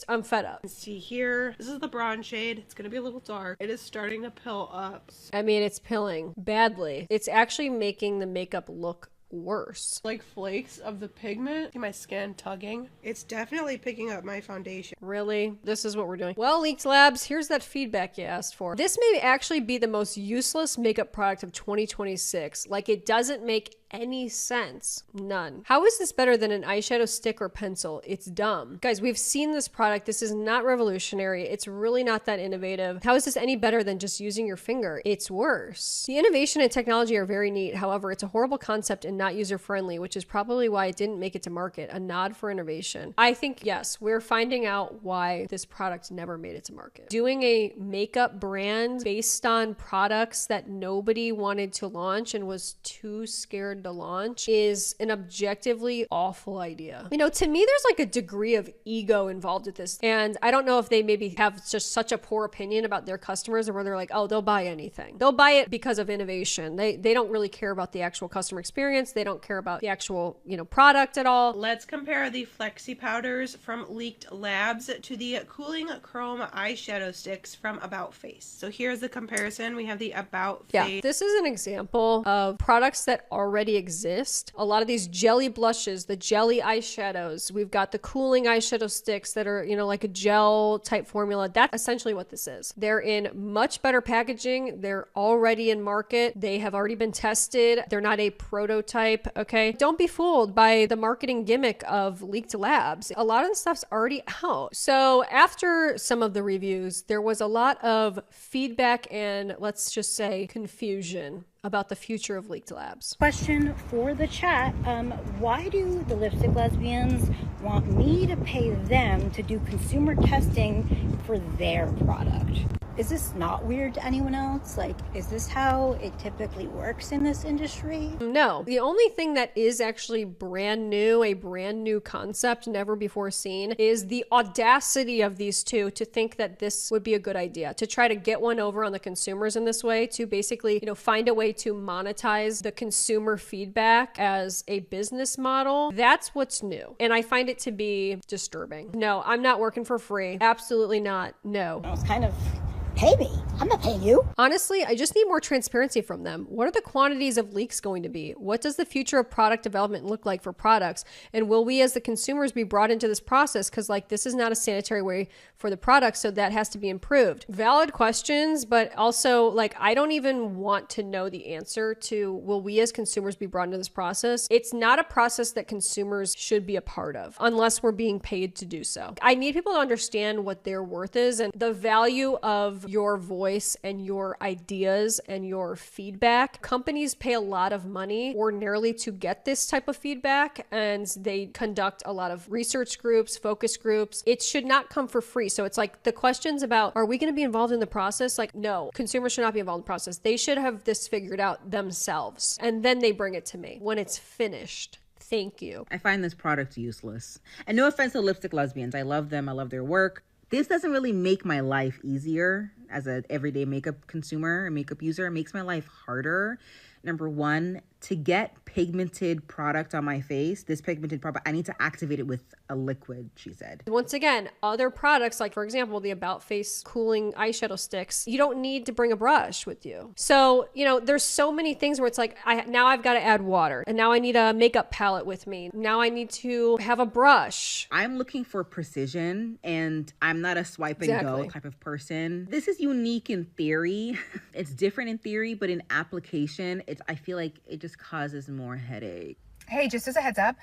I'm fed up. See here, this is the bronze shade. It's gonna be a little dark. It is starting to pill up. I mean, it's pilling badly. It's actually making the makeup look worse. Like flakes of the pigment. See my skin tugging. It's definitely picking up my foundation. Really? This is what we're doing? Well, Leaked Labs, here's that feedback you asked for. This may actually be the most useless makeup product of 2026. Like, it doesn't make any sense. None. How is this better than an eyeshadow stick or pencil? It's dumb. Guys, we've seen this product. This is not revolutionary. It's really not that innovative. How is this any better than just using your finger? It's worse. The innovation and technology are very neat. However, it's a horrible concept and not user-friendly, which is probably why it didn't make it to market. A nod for innovation. I think, yes, we're finding out why this product never made it to market. Doing a makeup brand based on products that nobody wanted to launch and was too scared to launch is an objectively awful idea. You know, to me, there's like a degree of ego involved with this. And I don't know if they maybe have just such a poor opinion about their customers, or where they're like, oh, they'll buy anything. They'll buy it because of innovation. They don't really care about the actual customer experience. They don't care about the actual, you know, product at all. Let's compare the Flexi powders from Leaked Labs to the Cooling Chrome eyeshadow sticks from About Face. So here's the comparison. We have the About Face. Yeah, this is an example of products that already already exist. A lot of these jelly blushes, the jelly eyeshadows, we've got the cooling eyeshadow sticks that are, you know, like a gel type formula. That's essentially what this is. They're in much better packaging. They're already in market. They have already been tested. They're not a prototype, okay? Don't be fooled by the marketing gimmick of leaked labs. A lot of the stuff's already out. So after some of the reviews, there was a lot of feedback and, let's just say, confusion about the future of leaked labs. Question for the chat. Why do the lipstick lesbians want me to pay them to do consumer testing for their product? Is this not weird to anyone else? Like, is this how it typically works in this industry? No. The only thing that is actually brand new, a brand new concept never before seen, is the audacity of these two to think that this would be a good idea, to try to get one over on the consumers in this way, to basically, you know, find a way to monetize the consumer feedback as a business model. That's what's new. And I find it to be disturbing. No, I'm not working for free. Absolutely not. No. I was kind of... Pay me. I'm not paying you. Honestly, I just need more transparency from them. What are the quantities of leaks going to be? What does the future of product development look like for products? And will we as the consumers be brought into this process? Because like this is not a sanitary way for the product, so that has to be improved. Valid questions, but also like I don't even want to know the answer to will we as consumers be brought into this process? It's not a process that consumers should be a part of unless we're being paid to do so. I need people to understand what their worth is and the value of your voice and your ideas and your feedback. Companies pay a lot of money ordinarily to get this type of feedback, and they conduct a lot of research groups, focus groups. It should not come for free. So it's like the questions about, are we going to be involved in the process? Like, no, consumers should not be involved in the process. They should have this figured out themselves, and then they bring it to me when it's finished. Thank you. I find this product useless. And no offense to lipstick lesbians. I love them. I love their work. This doesn't really make my life easier as an everyday makeup consumer and makeup user. It makes my life harder. Number one, to get pigmented product on my face, this pigmented product, I need to activate it with a liquid, she said. Once again, other products, like for example, the About Face cooling eyeshadow sticks, you don't need to bring a brush with you. So, you know, there's so many things where it's like, now I've got to add water, and now I need a makeup palette with me. Now I need to have a brush. I'm looking for precision, and I'm not a swipe and go type of person. This is unique in theory. It's different in theory, but in application, I feel like it just causes more headache. Hey, just as a heads up,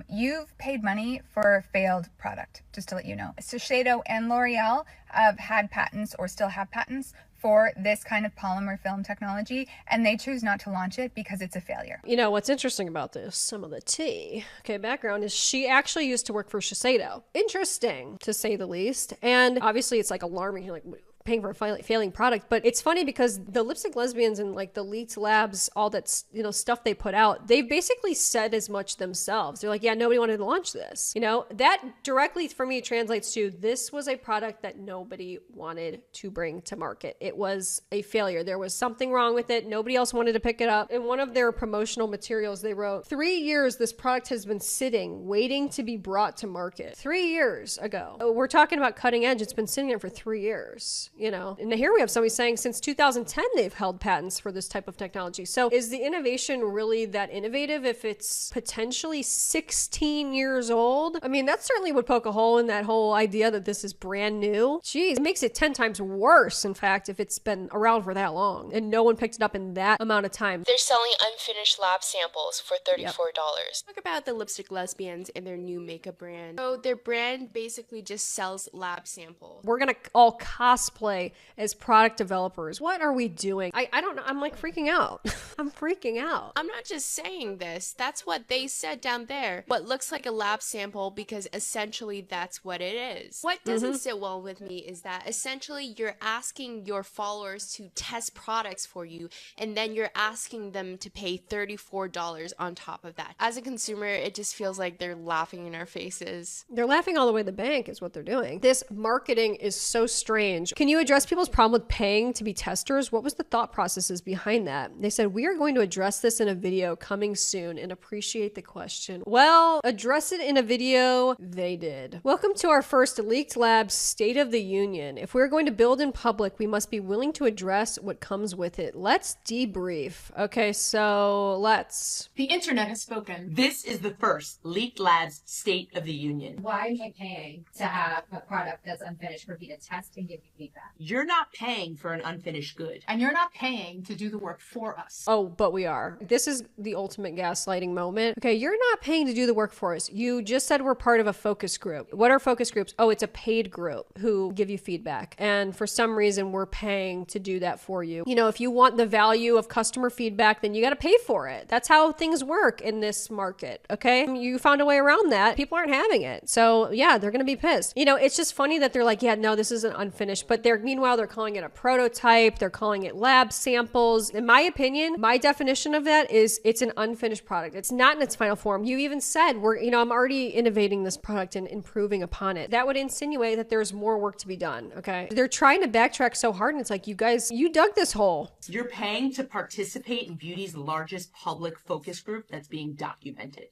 you've paid money for a failed product, just to let you know. Shiseido and L'Oreal have had patents or still have patents for this kind of polymer film technology, and they choose not to launch it because it's a failure. You know, what's interesting about this, some of the tea, okay, background is she actually used to work for Shiseido. Interesting, to say the least. And obviously it's like alarming, like paying for a failing product, but it's funny because the lipstick lesbians and like the leaked labs, all that, you know, stuff they put out, they basically said as much themselves. They're like, yeah, nobody wanted to launch this. You know, that directly for me translates to this was a product that nobody wanted to bring to market. It was a failure. There was something wrong with it. Nobody else wanted to pick it up. In one of their promotional materials, they wrote, 3 years this product has been sitting, waiting to be brought to market. 3 years ago. We're talking about cutting edge. It's been sitting there for 3 years. You know, and here we have somebody saying since 2010 they've held patents for this type of technology. So is the innovation really that innovative if it's potentially 16 years old? I mean, that certainly would poke a hole in that whole idea that this is brand new. Geez, it makes it 10 times worse, in fact, if it's been around for that long and no one picked it up in that amount of time. They're selling unfinished lab samples for $34. Yep. Talk about the lipstick lesbians and their new makeup brand. So their brand basically just sells lab samples. We're gonna all cosplay as product developers. What are we doing? I don't know. I'm like freaking out. I'm freaking out. I'm not just saying this. That's what they said down there. What looks like a lab sample, because essentially that's what it is. What doesn't sit well with me is that essentially you're asking your followers to test products for you, and then you're asking them to pay $34 on top of that. As a consumer, it just feels like they're laughing in our faces. They're laughing all the way to the bank is what they're doing. This marketing is so strange. Can you address people's problem with paying to be testers? What was the thought processes behind that? They said, we are going to address this in a video coming soon and appreciate the question. Well, address it in a video, they did. Welcome to our first Leaked Labs State of the Union. If we're going to build in public, we must be willing to address what comes with it. Let's debrief. Okay, so let's. The internet has spoken. This is the first Leaked Labs State of the Union. Why am I paying to have a product that's unfinished for me to test and give you feedback? You're not paying for an unfinished good. And you're not paying to do the work for us. Oh, but we are. This is the ultimate gaslighting moment. Okay, you're not paying to do the work for us. You just said we're part of a focus group. What are focus groups? Oh, it's a paid group who give you feedback. And for some reason, we're paying to do that for you. You know, if you want the value of customer feedback, then you got to pay for it. That's how things work in this market. Okay, you found a way around that. People aren't having it. So yeah, they're going to be pissed. You know, it's just funny that they're like, yeah, no, this isn't unfinished, but meanwhile, they're calling it a prototype. They're calling it lab samples. In my opinion, my definition of that is it's an unfinished product. It's not in its final form. You even said I'm already innovating this product and improving upon it. That would insinuate that there's more work to be done. Okay. They're trying to backtrack so hard, and it's like, you guys, you dug this hole. You're paying to participate in beauty's largest public focus group that's being documented.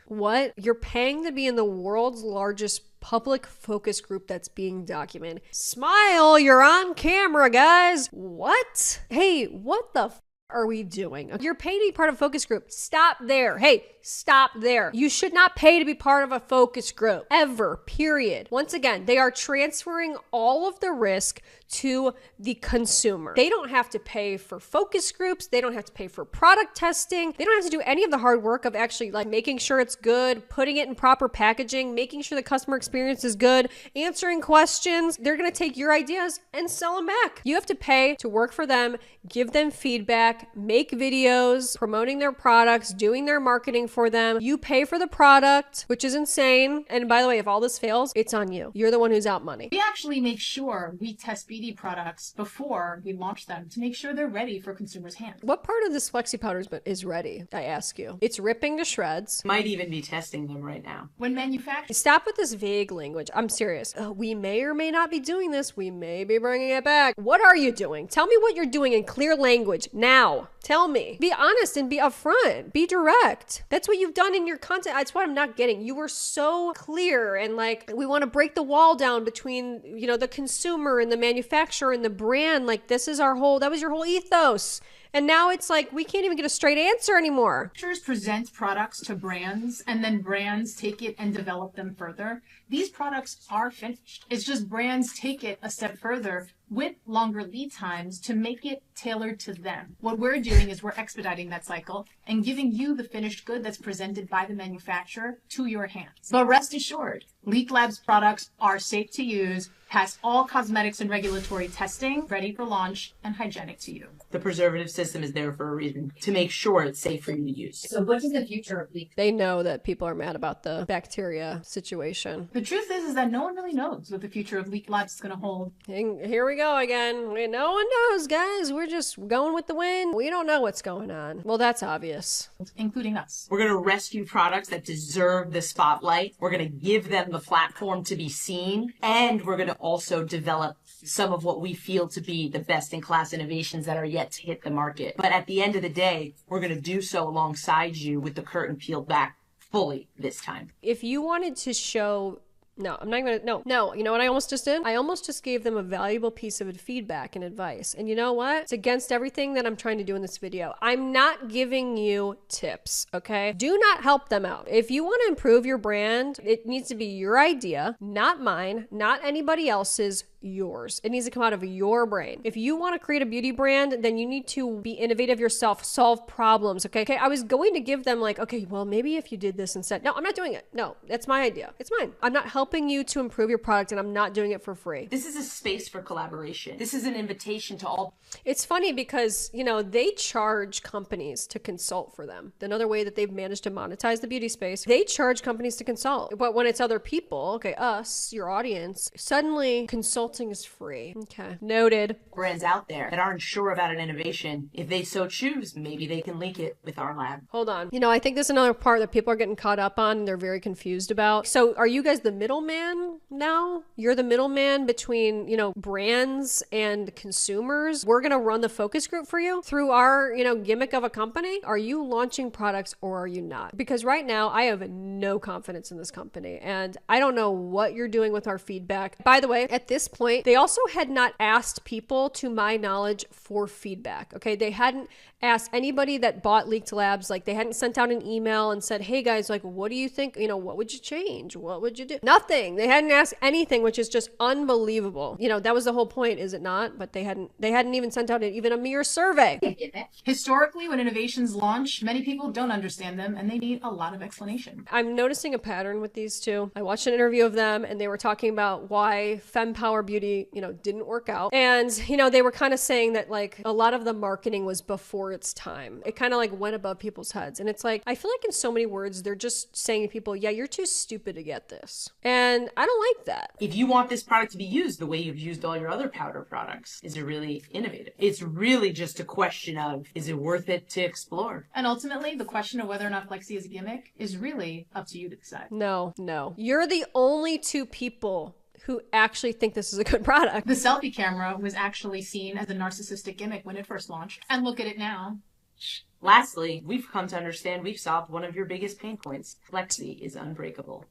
What? You're paying to be in the world's largest public focus group that's being documented. Smile, you're on camera, guys. What? Hey, what the are we doing? You're paid to be part of a focus group. Stop there. Hey, stop there. You should not pay to be part of a focus group. Ever. Period. Once again, they are transferring all of the risk to the consumer. They don't have to pay for focus groups. They don't have to pay for product testing. They don't have to do any of the hard work of actually like making sure it's good, putting it in proper packaging, making sure the customer experience is good, answering questions. They're going to take your ideas and sell them back. You have to pay to work for them, give them feedback, make videos, promoting their products, doing their marketing for them. You pay for the product, which is insane. And by the way, if all this fails, it's on you. You're the one who's out money. We actually make sure we test beauty products before we launch them to make sure they're ready for consumers' hands. What part of this flexi powder is ready? I ask you. It's ripping to shreds. Might even be testing them right now. When manufactured. Stop with this vague language. I'm serious. We may or may not be doing this. We may be bringing it back. What are you doing? Tell me what you're doing in clear language now. Tell me. Be honest and be upfront. Be direct. That's what you've done in your content. That's what I'm not getting. You were so clear and like, we want to break the wall down between, the consumer and the manufacturer and the brand. Like that was your whole ethos. And now it's like, we can't even get a straight answer anymore. Manufacturers present products to brands and then brands take it and develop them further. These products are finished. It's just brands take it a step further with longer lead times to make it tailored to them. What we're doing is we're expediting that cycle and giving you the finished good that's presented by the manufacturer to your hands. But rest assured, Leaked Labs products are safe to use, pass all cosmetics and regulatory testing, ready for launch, and hygienic to you. The preservative system is there for a reason, to make sure it's safe for you to use. So what is the future of Leaked? They know that people are mad about the bacteria situation. The truth is that no one really knows what the future of Leaked Labs is going to hold. And here we go again. No one knows, guys. We're just going with the wind. We don't know what's going on. Well, that's obvious. Including us. We're going to rescue products that deserve the spotlight. We're going to give them the platform to be seen. And we're going to also develop some of what we feel to be the best-in-class innovations that are yet to hit the market. But at the end of the day, we're going to do so alongside you with the curtain peeled back fully this time. If you wanted to show... No, I'm not going to, no. You know what I almost just did? I almost just gave them a valuable piece of feedback and advice. And you know what? It's against everything that I'm trying to do in this video. I'm not giving you tips, okay? Do not help them out. If you want to improve your brand, it needs to be your idea, not mine, not anybody else's, yours. It needs to come out of your brain. If you want to create a beauty brand, then you need to be innovative yourself, solve problems, okay? I was going to give them like, okay, well, maybe if you did this instead. No, I'm not doing it. No, that's my idea. It's mine. I'm not helping you to improve your product and I'm not doing it for free. This is a space for collaboration. This is an invitation to all. It's funny because, they charge companies to consult for them. Another way that they've managed to monetize the beauty space, they charge companies to consult. But when it's other people, okay, us, your audience, suddenly consulting is free. Okay, noted. Brands out there that aren't sure about an innovation, if they so choose, maybe they can leak it with our lab. Hold on. I think there's another part that people are getting caught up on and they're very confused about. So are you guys the middle middleman now. You're the middleman between, brands and consumers. We're going to run the focus group for you through our, gimmick of a company. Are you launching products or are you not? Because right now I have no confidence in this company and I don't know what you're doing with our feedback. By the way, at this point, they also had not asked people, to my knowledge, for feedback. Okay. They hadn't asked anybody that bought Leaked Labs. Like, they hadn't sent out an email and said, hey guys, like, what do you think? What would you change? What would you do? Nothing. They hadn't asked anything, which is just unbelievable. That was the whole point, is it not? But they hadn't even sent out even a mere survey. Historically, when innovations launch, many people don't understand them and they need a lot of explanation. I'm noticing a pattern with these two. I watched an interview of them and they were talking about why FemPower Beauty, didn't work out. And, they were kind of saying that like a lot of the marketing was before its time. It kind of like went above people's heads. And it's like, I feel like in so many words, they're just saying to people, yeah, you're too stupid to get this. And I don't like that. If you want this product to be used the way you've used all your other powder products, is it really innovative? It's really just a question of, is it worth it to explore? And ultimately, the question of whether or not Flexi is a gimmick is really up to you to decide. No. You're the only two people who actually think this is a good product. The selfie camera was actually seen as a narcissistic gimmick when it first launched. And look at it now. Lastly, we've come to understand we've solved one of your biggest pain points. Flexi is unbreakable.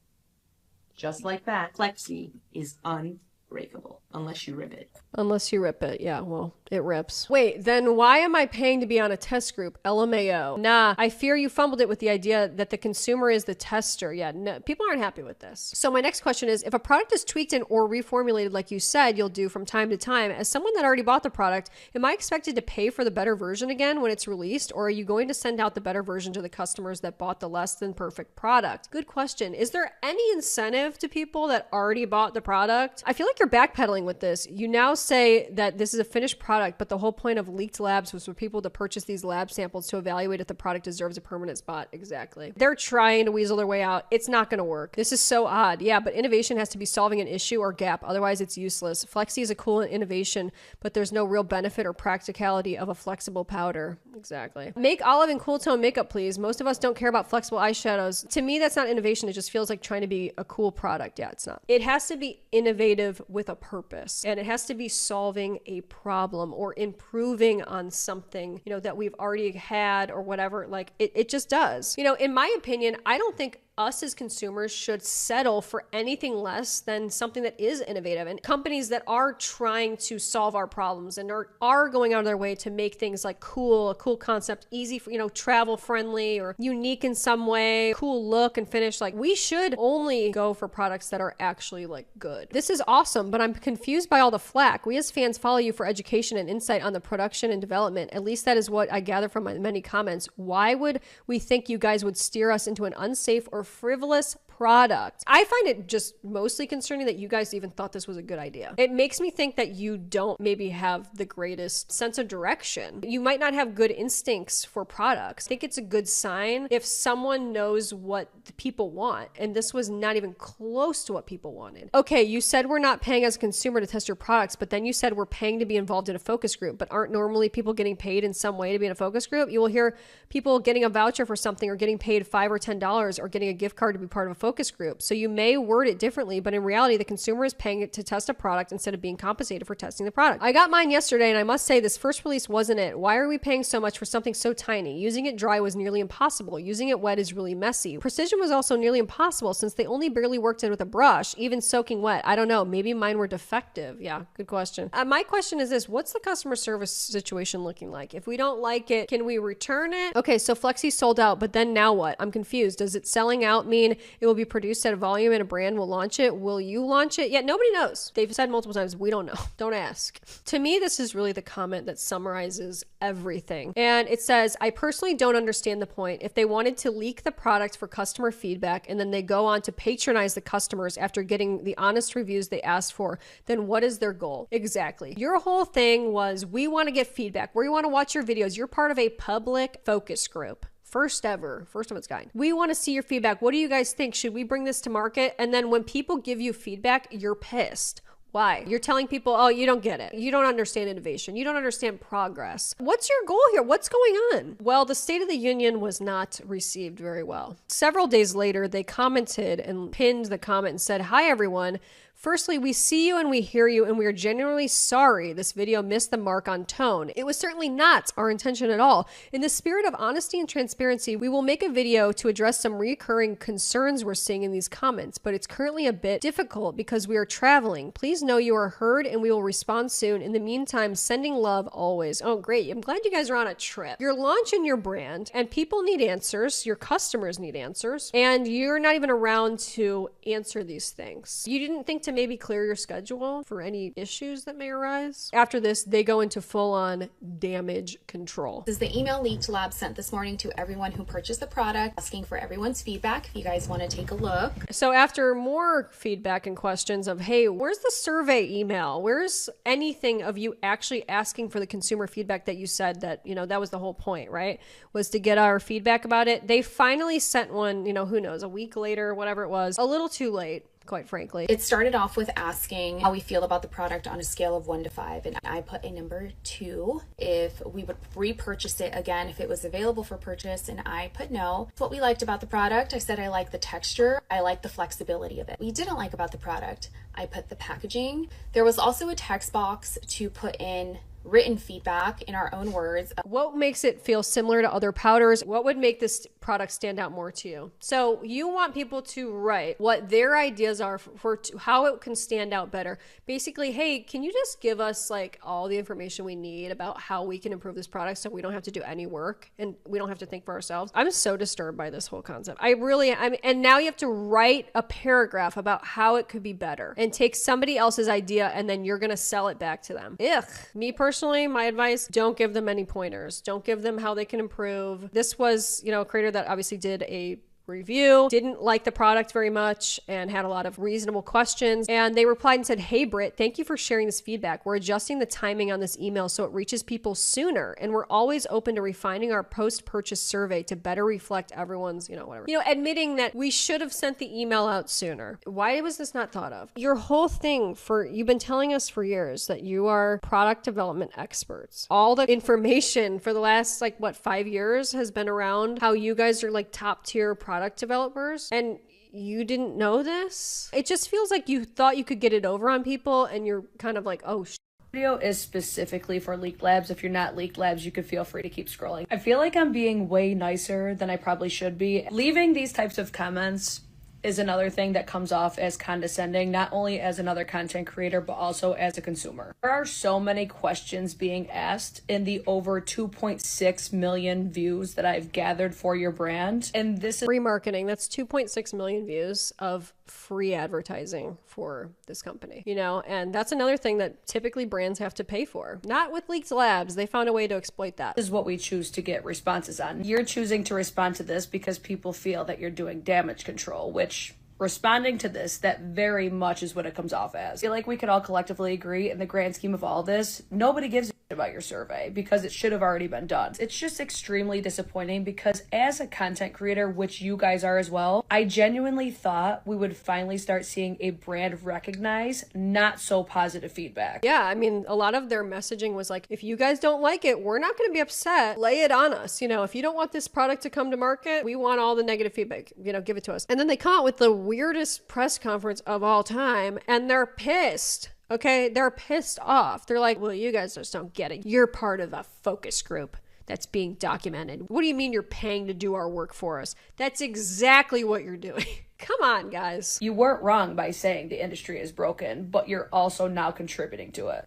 Just like that, Flexi is unbreakable, unless you rip it. Unless you rip it. Yeah, well, it rips. Wait, then why am I paying to be on a test group? LMAO. Nah, I fear you fumbled it with the idea that the consumer is the tester. Yeah, no, people aren't happy with this. So my next question is, if a product is tweaked and or reformulated like you said you'll do from time to time, as someone that already bought the product, am I expected to pay for the better version again when it's released? Or are you going to send out the better version to the customers that bought the less than perfect product? Good question. Is there any incentive to people that already bought the product? I feel like you're backpedaling with this. You now say that this is a finished product, but the whole point of Leaked Labs was for people to purchase these lab samples to evaluate if the product deserves a permanent spot. Exactly. They're trying to weasel their way out. It's not going to work. This is so odd. Yeah, but innovation has to be solving an issue or gap. Otherwise, it's useless. Flexi is a cool innovation, but there's no real benefit or practicality of a flexible powder. Exactly. Make olive and cool tone makeup, please. Most of us don't care about flexible eyeshadows. To me, that's not innovation. It just feels like trying to be a cool product. Yeah, it's not. It has to be innovative with a purpose, and it has to be solving a problem or improving on something, that we've already had or whatever. Like it just does. In my opinion, I don't think us as consumers should settle for anything less than something that is innovative, and companies that are trying to solve our problems and are going out of their way to make things like a cool concept, easy for, travel friendly or unique in some way, cool look and finish. Like, we should only go for products that are actually like good. This is awesome, but I'm confused by all the flack. We as fans follow you for education and insight on the production and development. At least that is what I gather from my many comments. Why would we think you guys would steer us into an unsafe or frivolous product? I find it just mostly concerning that you guys even thought this was a good idea. It makes me think that you don't maybe have the greatest sense of direction. You might not have good instincts for products. I think it's a good sign if someone knows what the people want, and this was not even close to what people wanted. Okay, you said we're not paying as a consumer to test your products, but then you said we're paying to be involved in a focus group, but aren't normally people getting paid in some way to be in a focus group? You will hear people getting a voucher for something or getting paid $5 or $10 or getting a gift card to be part of a focus group. So you may word it differently, but in reality, the consumer is paying it to test a product instead of being compensated for testing the product. I got mine yesterday, and I must say this first release wasn't it. Why are we paying so much for something so tiny? Using it dry was nearly impossible. Using it wet is really messy. Precision was also nearly impossible since they only barely worked it with a brush, even soaking wet. I don't know. Maybe mine were defective. Yeah, good question. My question is this. What's the customer service situation looking like? If we don't like it, can we return it? Okay, so Flexi sold out, but then now what? I'm confused. Does it selling out mean it will be produced at a volume and a brand will launch it? Will you launch it? Yeah, nobody knows. They've said multiple times, we don't know. Don't ask. To me, this is really the comment that summarizes everything. And it says, I personally don't understand the point. If they wanted to leak the product for customer feedback and then they go on to patronize the customers after getting the honest reviews they asked for, then what is their goal? Exactly. Your whole thing was, we want to get feedback. We want to watch your videos. You're part of a public focus group. First of its kind. We want to see your feedback. What do you guys think? Should we bring this to market? And then when people give you feedback, you're pissed. Why? You're telling people, oh, you don't get it. You don't understand innovation. You don't understand progress. What's your goal here? What's going on? Well, the State of the Union was not received very well. Several days later, they commented and pinned the comment and said, "Hi, everyone. Firstly, we see you and we hear you, and we are genuinely sorry this video missed the mark on tone. It was certainly not our intention at all. In the spirit of honesty and transparency, we will make a video to address some recurring concerns we're seeing in these comments, but it's currently a bit difficult because we are traveling. Please know you are heard and we will respond soon. In the meantime, sending love always." Oh, great. I'm glad you guys are on a trip. You're launching your brand and people need answers. Your customers need answers, and you're not even around to answer these things. You didn't think to maybe clear your schedule for any issues that may arise? After this, they go into full-on damage control. This is the email Leaked Labs sent this morning to everyone who purchased the product, asking for everyone's feedback. If you guys want to take a look. So after more feedback and questions of, hey, where's the survey email? Where's anything of you actually asking for the consumer feedback that you said that, you know, that was the whole point, right? Was to get our feedback about it. They finally sent one, you know, who knows, a week later, whatever it was, a little too late, quite frankly. It started off with asking how we feel about the product on a scale of 1 to 5, and I put a number 2 if we would repurchase it again if it was available for purchase, and I put no. What we liked about the product, I said I like the texture, I like the flexibility of it. We didn't like about the product, I put the packaging. There was also a text box to put in written feedback in our own words. What makes it feel similar to other powders? What would make this product stand out more to you? So you want people to write what their ideas are for how it can stand out better. Basically, hey, can you just give us like all the information we need about how we can improve this product so we don't have to do any work and we don't have to think for ourselves? I'm so disturbed by this whole concept. I really am. And now you have to write a paragraph about how it could be better and take somebody else's idea and then you're going to sell it back to them. Ugh. Me personally, my advice, don't give them any pointers. Don't give them how they can improve. This was, you know, a creator that obviously did a review, didn't like the product very much and had a lot of reasonable questions. And they replied and said, "Hey Britt, thank you for sharing this feedback. We're adjusting the timing on this email so it reaches people sooner. And we're always open to refining our post-purchase survey to better reflect everyone's, whatever. Admitting that we should have sent the email out sooner. Why was this not thought of? Your whole thing you've been telling us for years that you are product development experts. All the information for the last 5 years has been around how you guys are top tier product developers, and you didn't know this? It just feels like you thought you could get it over on people and you're kind of like, oh Video is specifically for Leaked Labs. If you're not Leaked Labs, you can feel free to keep scrolling. I feel like I'm being way nicer than I probably should be. Leaving these types of comments is another thing that comes off as condescending, not only as another content creator, but also as a consumer. There are so many questions being asked in the over 2.6 million views that I've gathered for your brand. And this is remarketing. That's 2.6 million views of free advertising for this company, and that's another thing that typically brands have to pay for. Not with Leaked Labs. They found a way to exploit that. This is what we choose to get responses on. You're choosing to respond to this because people feel that you're doing damage control, which responding to this, that very much is what it comes off as. I feel like we could all collectively agree in the grand scheme of all this, nobody gives a shit about your survey because it should have already been done. It's just extremely disappointing because as a content creator, which you guys are as well, I genuinely thought we would finally start seeing a brand recognize not so positive feedback. Yeah, a lot of their messaging was like, if you guys don't like it, we're not going to be upset. Lay it on us. If you don't want this product to come to market, we want all the negative feedback, give it to us. And then they come out with the weirdest press conference of all time and they're pissed. Okay, they're pissed off. They're like, well, you guys just don't get it. You're part of a focus group that's being documented. What do you mean you're paying to do our work for us? That's exactly what you're doing. Come on, guys. You weren't wrong by saying the industry is broken, but you're also now contributing to it.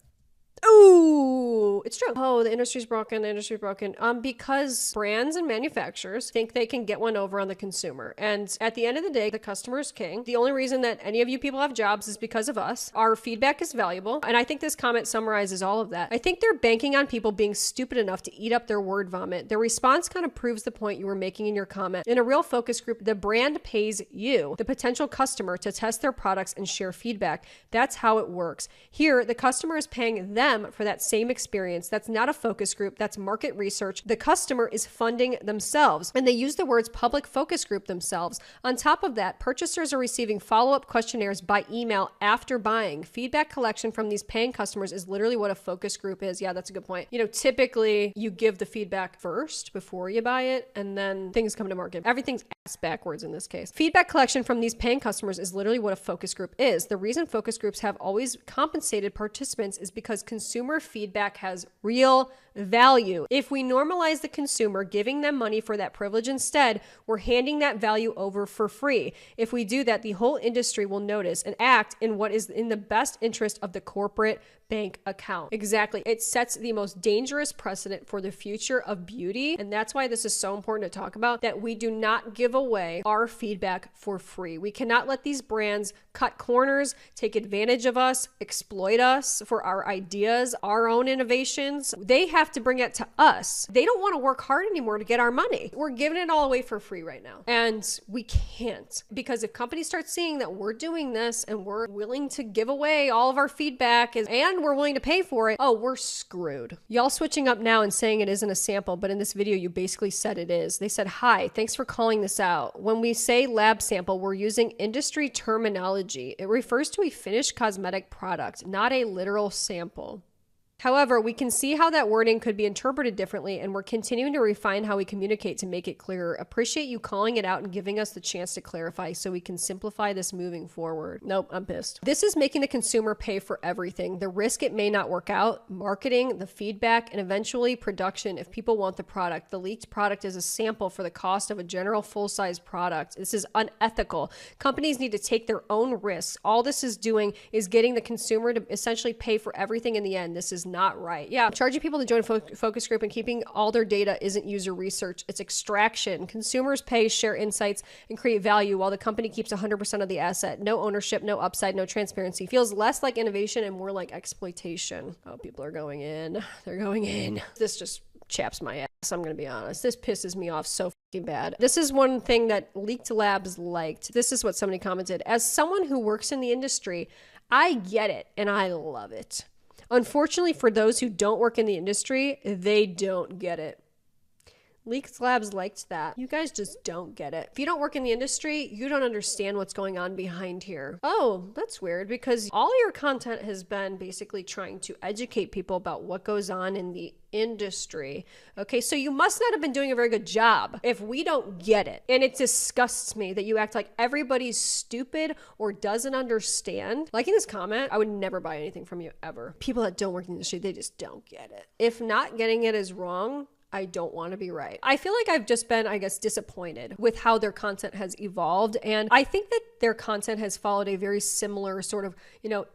Ooh, it's true. Oh, the industry's broken. Because brands and manufacturers think they can get one over on the consumer. And at the end of the day, the customer is king. The only reason that any of you people have jobs is because of us. Our feedback is valuable. And I think this comment summarizes all of that. I think they're banking on people being stupid enough to eat up their word vomit. Their response kind of proves the point you were making in your comment. In a real focus group, the brand pays you, the potential customer, to test their products and share feedback. That's how it works. Here, the customer is paying them them for that same experience. That's not a focus group. That's market research. The customer is funding themselves, and they use the words public focus group themselves. On top of that, purchasers are receiving follow-up questionnaires by email after buying. Feedback collection from these paying customers is literally what a focus group is. Yeah, that's a good point. You know, typically you give the feedback first before you buy it, and then things come to market. Everything's ass backwards in this case. Feedback collection from these paying customers is literally what a focus group is. The reason focus groups have always compensated participants is because consumer feedback has real value. If we normalize the consumer, giving them money for that privilege instead, we're handing that value over for free. If we do that, the whole industry will notice and act in what is in the best interest of the corporate bank account. Exactly. It sets the most dangerous precedent for the future of beauty. And that's why this is so important to talk about, that we do not give away our feedback for free. We cannot let these brands cut corners, take advantage of us, exploit us for our ideas, our own innovations. They have to bring it to us. They don't want to work hard anymore to get our money. We're giving it all away for free right now. And we can't, because if companies start seeing that we're doing this and we're willing to give away all of our feedback and we're willing to pay for it, oh, we're screwed. Y'all switching up now and saying it isn't a sample, but in this video, you basically said it is. They said, hi, thanks for calling this out. When we say lab sample, we're using industry terminology. It refers to a finished cosmetic product, not a literal sample. However, we can see how that wording could be interpreted differently, and we're continuing to refine how we communicate to make it clearer. Appreciate you calling it out and giving us the chance to clarify so we can simplify this moving forward. Nope, I'm pissed. This is making the consumer pay for everything. The risk it may not work out, marketing, the feedback, and eventually production if people want the product. The leaked product is a sample for the cost of a general full-size product. This is unethical. Companies need to take their own risks. All this is doing is getting the consumer to essentially pay for everything in the end. This is not right. Yeah, charging people to join a focus group and keeping all their data isn't user research. It's extraction. Consumers pay, share insights, and create value while the company keeps 100% of the asset. No ownership, no upside, no transparency. Feels less like innovation and more like exploitation. Oh, people are going in. They're going in. This just chaps my ass, I'm gonna be honest. This pisses me off so fucking bad. This is one thing that Leaked Labs liked. This is what somebody commented. As someone who works in the industry, I get it and I love it. Unfortunately, for those who don't work in the industry, they don't get it. Leaked Labs liked that. You guys just don't get it. If you don't work in the industry, you don't understand what's going on behind here. Oh, that's weird, because all your content has been basically trying to educate people about what goes on in the industry. Okay, so you must not have been doing a very good job if we don't get it. And it disgusts me that you act like everybody's stupid or doesn't understand. Liking this comment, I would never buy anything from you ever. People that don't work in the industry, they just don't get it. If not getting it is wrong, I don't want to be right. I feel like I've just been, I guess, disappointed with how their content has evolved. And I think that their content has followed a very similar sort of,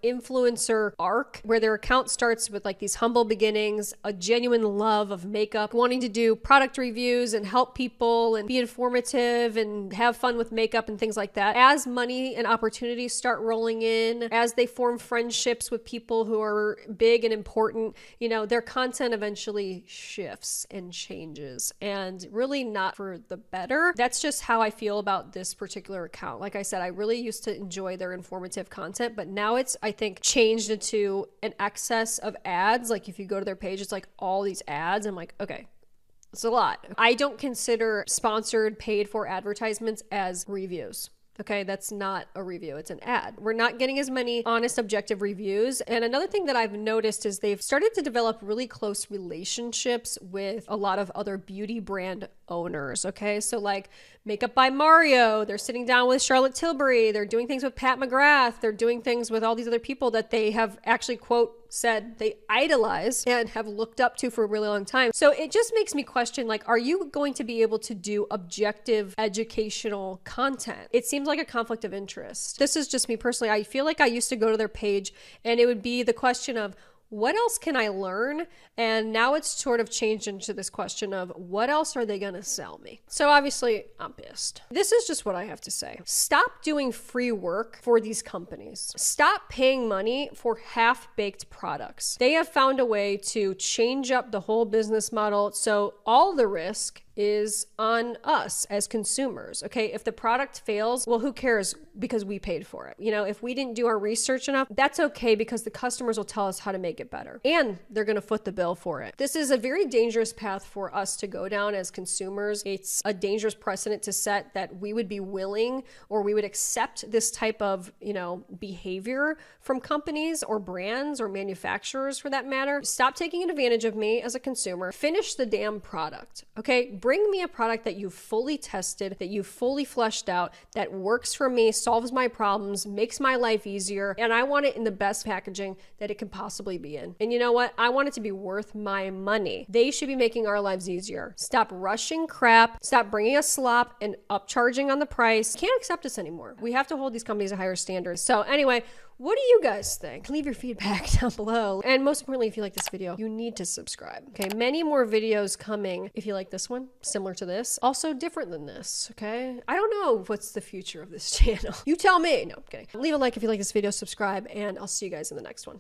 influencer arc where their account starts with like these humble beginnings, a genuine love of makeup, wanting to do product reviews and help people and be informative and have fun with makeup and things like that. As money and opportunities start rolling in, as they form friendships with people who are big and important, their content eventually shifts and changes, and really not for the better. That's just how I feel about this particular account. Like I said, I really used to enjoy their informative content, but now it's, I think, changed into an excess of ads. Like if you go to their page, it's like all these ads. I'm like, okay, it's a lot. I don't consider sponsored, paid for advertisements as reviews. Okay, that's not a review, it's an ad. We're not getting as many honest, objective reviews. And another thing that I've noticed is they've started to develop really close relationships with a lot of other beauty brand owners. Okay, so like Makeup by Mario, they're sitting down with Charlotte Tilbury, they're doing things with Pat McGrath, they're doing things with all these other people that they have actually, quote, said they idolize and have looked up to for a really long time. So it just makes me question, like, are you going to be able to do objective educational content? It seems like a conflict of interest. This is just me personally. I feel like I used to go to their page and it would be the question of, what else can I learn? And now it's sort of changed into this question of, what else are they gonna sell me? So obviously I'm pissed. This is just what I have to say. Stop doing free work for these companies. Stop paying money for half-baked products. They have found a way to change up the whole business model, so all the risk is on us as consumers. Okay, if the product fails, well, who cares, because we paid for it. If we didn't do our research enough, that's okay, because the customers will tell us how to make it it better. And they're going to foot the bill for it. This is a very dangerous path for us to go down as consumers. It's a dangerous precedent to set that we would be willing or we would accept this type of, behavior from companies or brands or manufacturers for that matter. Stop taking advantage of me as a consumer. Finish the damn product, okay? Bring me a product that you've fully tested, that you've fully fleshed out, that works for me, solves my problems, makes my life easier, and I want it in the best packaging that it can possibly be in. And you know what? I want it to be worth my money. They should be making our lives easier. Stop rushing crap. Stop bringing us slop and upcharging on the price. Can't accept this anymore. We have to hold these companies to higher standards. So anyway, what do you guys think? Leave your feedback down below. And most importantly, if you like this video, you need to subscribe. Okay, many more videos coming. If you like this one, similar to this, also different than this, okay? I don't know what's the future of this channel. You tell me. No, I'm kidding. Leave a like if you like this video, subscribe, and I'll see you guys in the next one.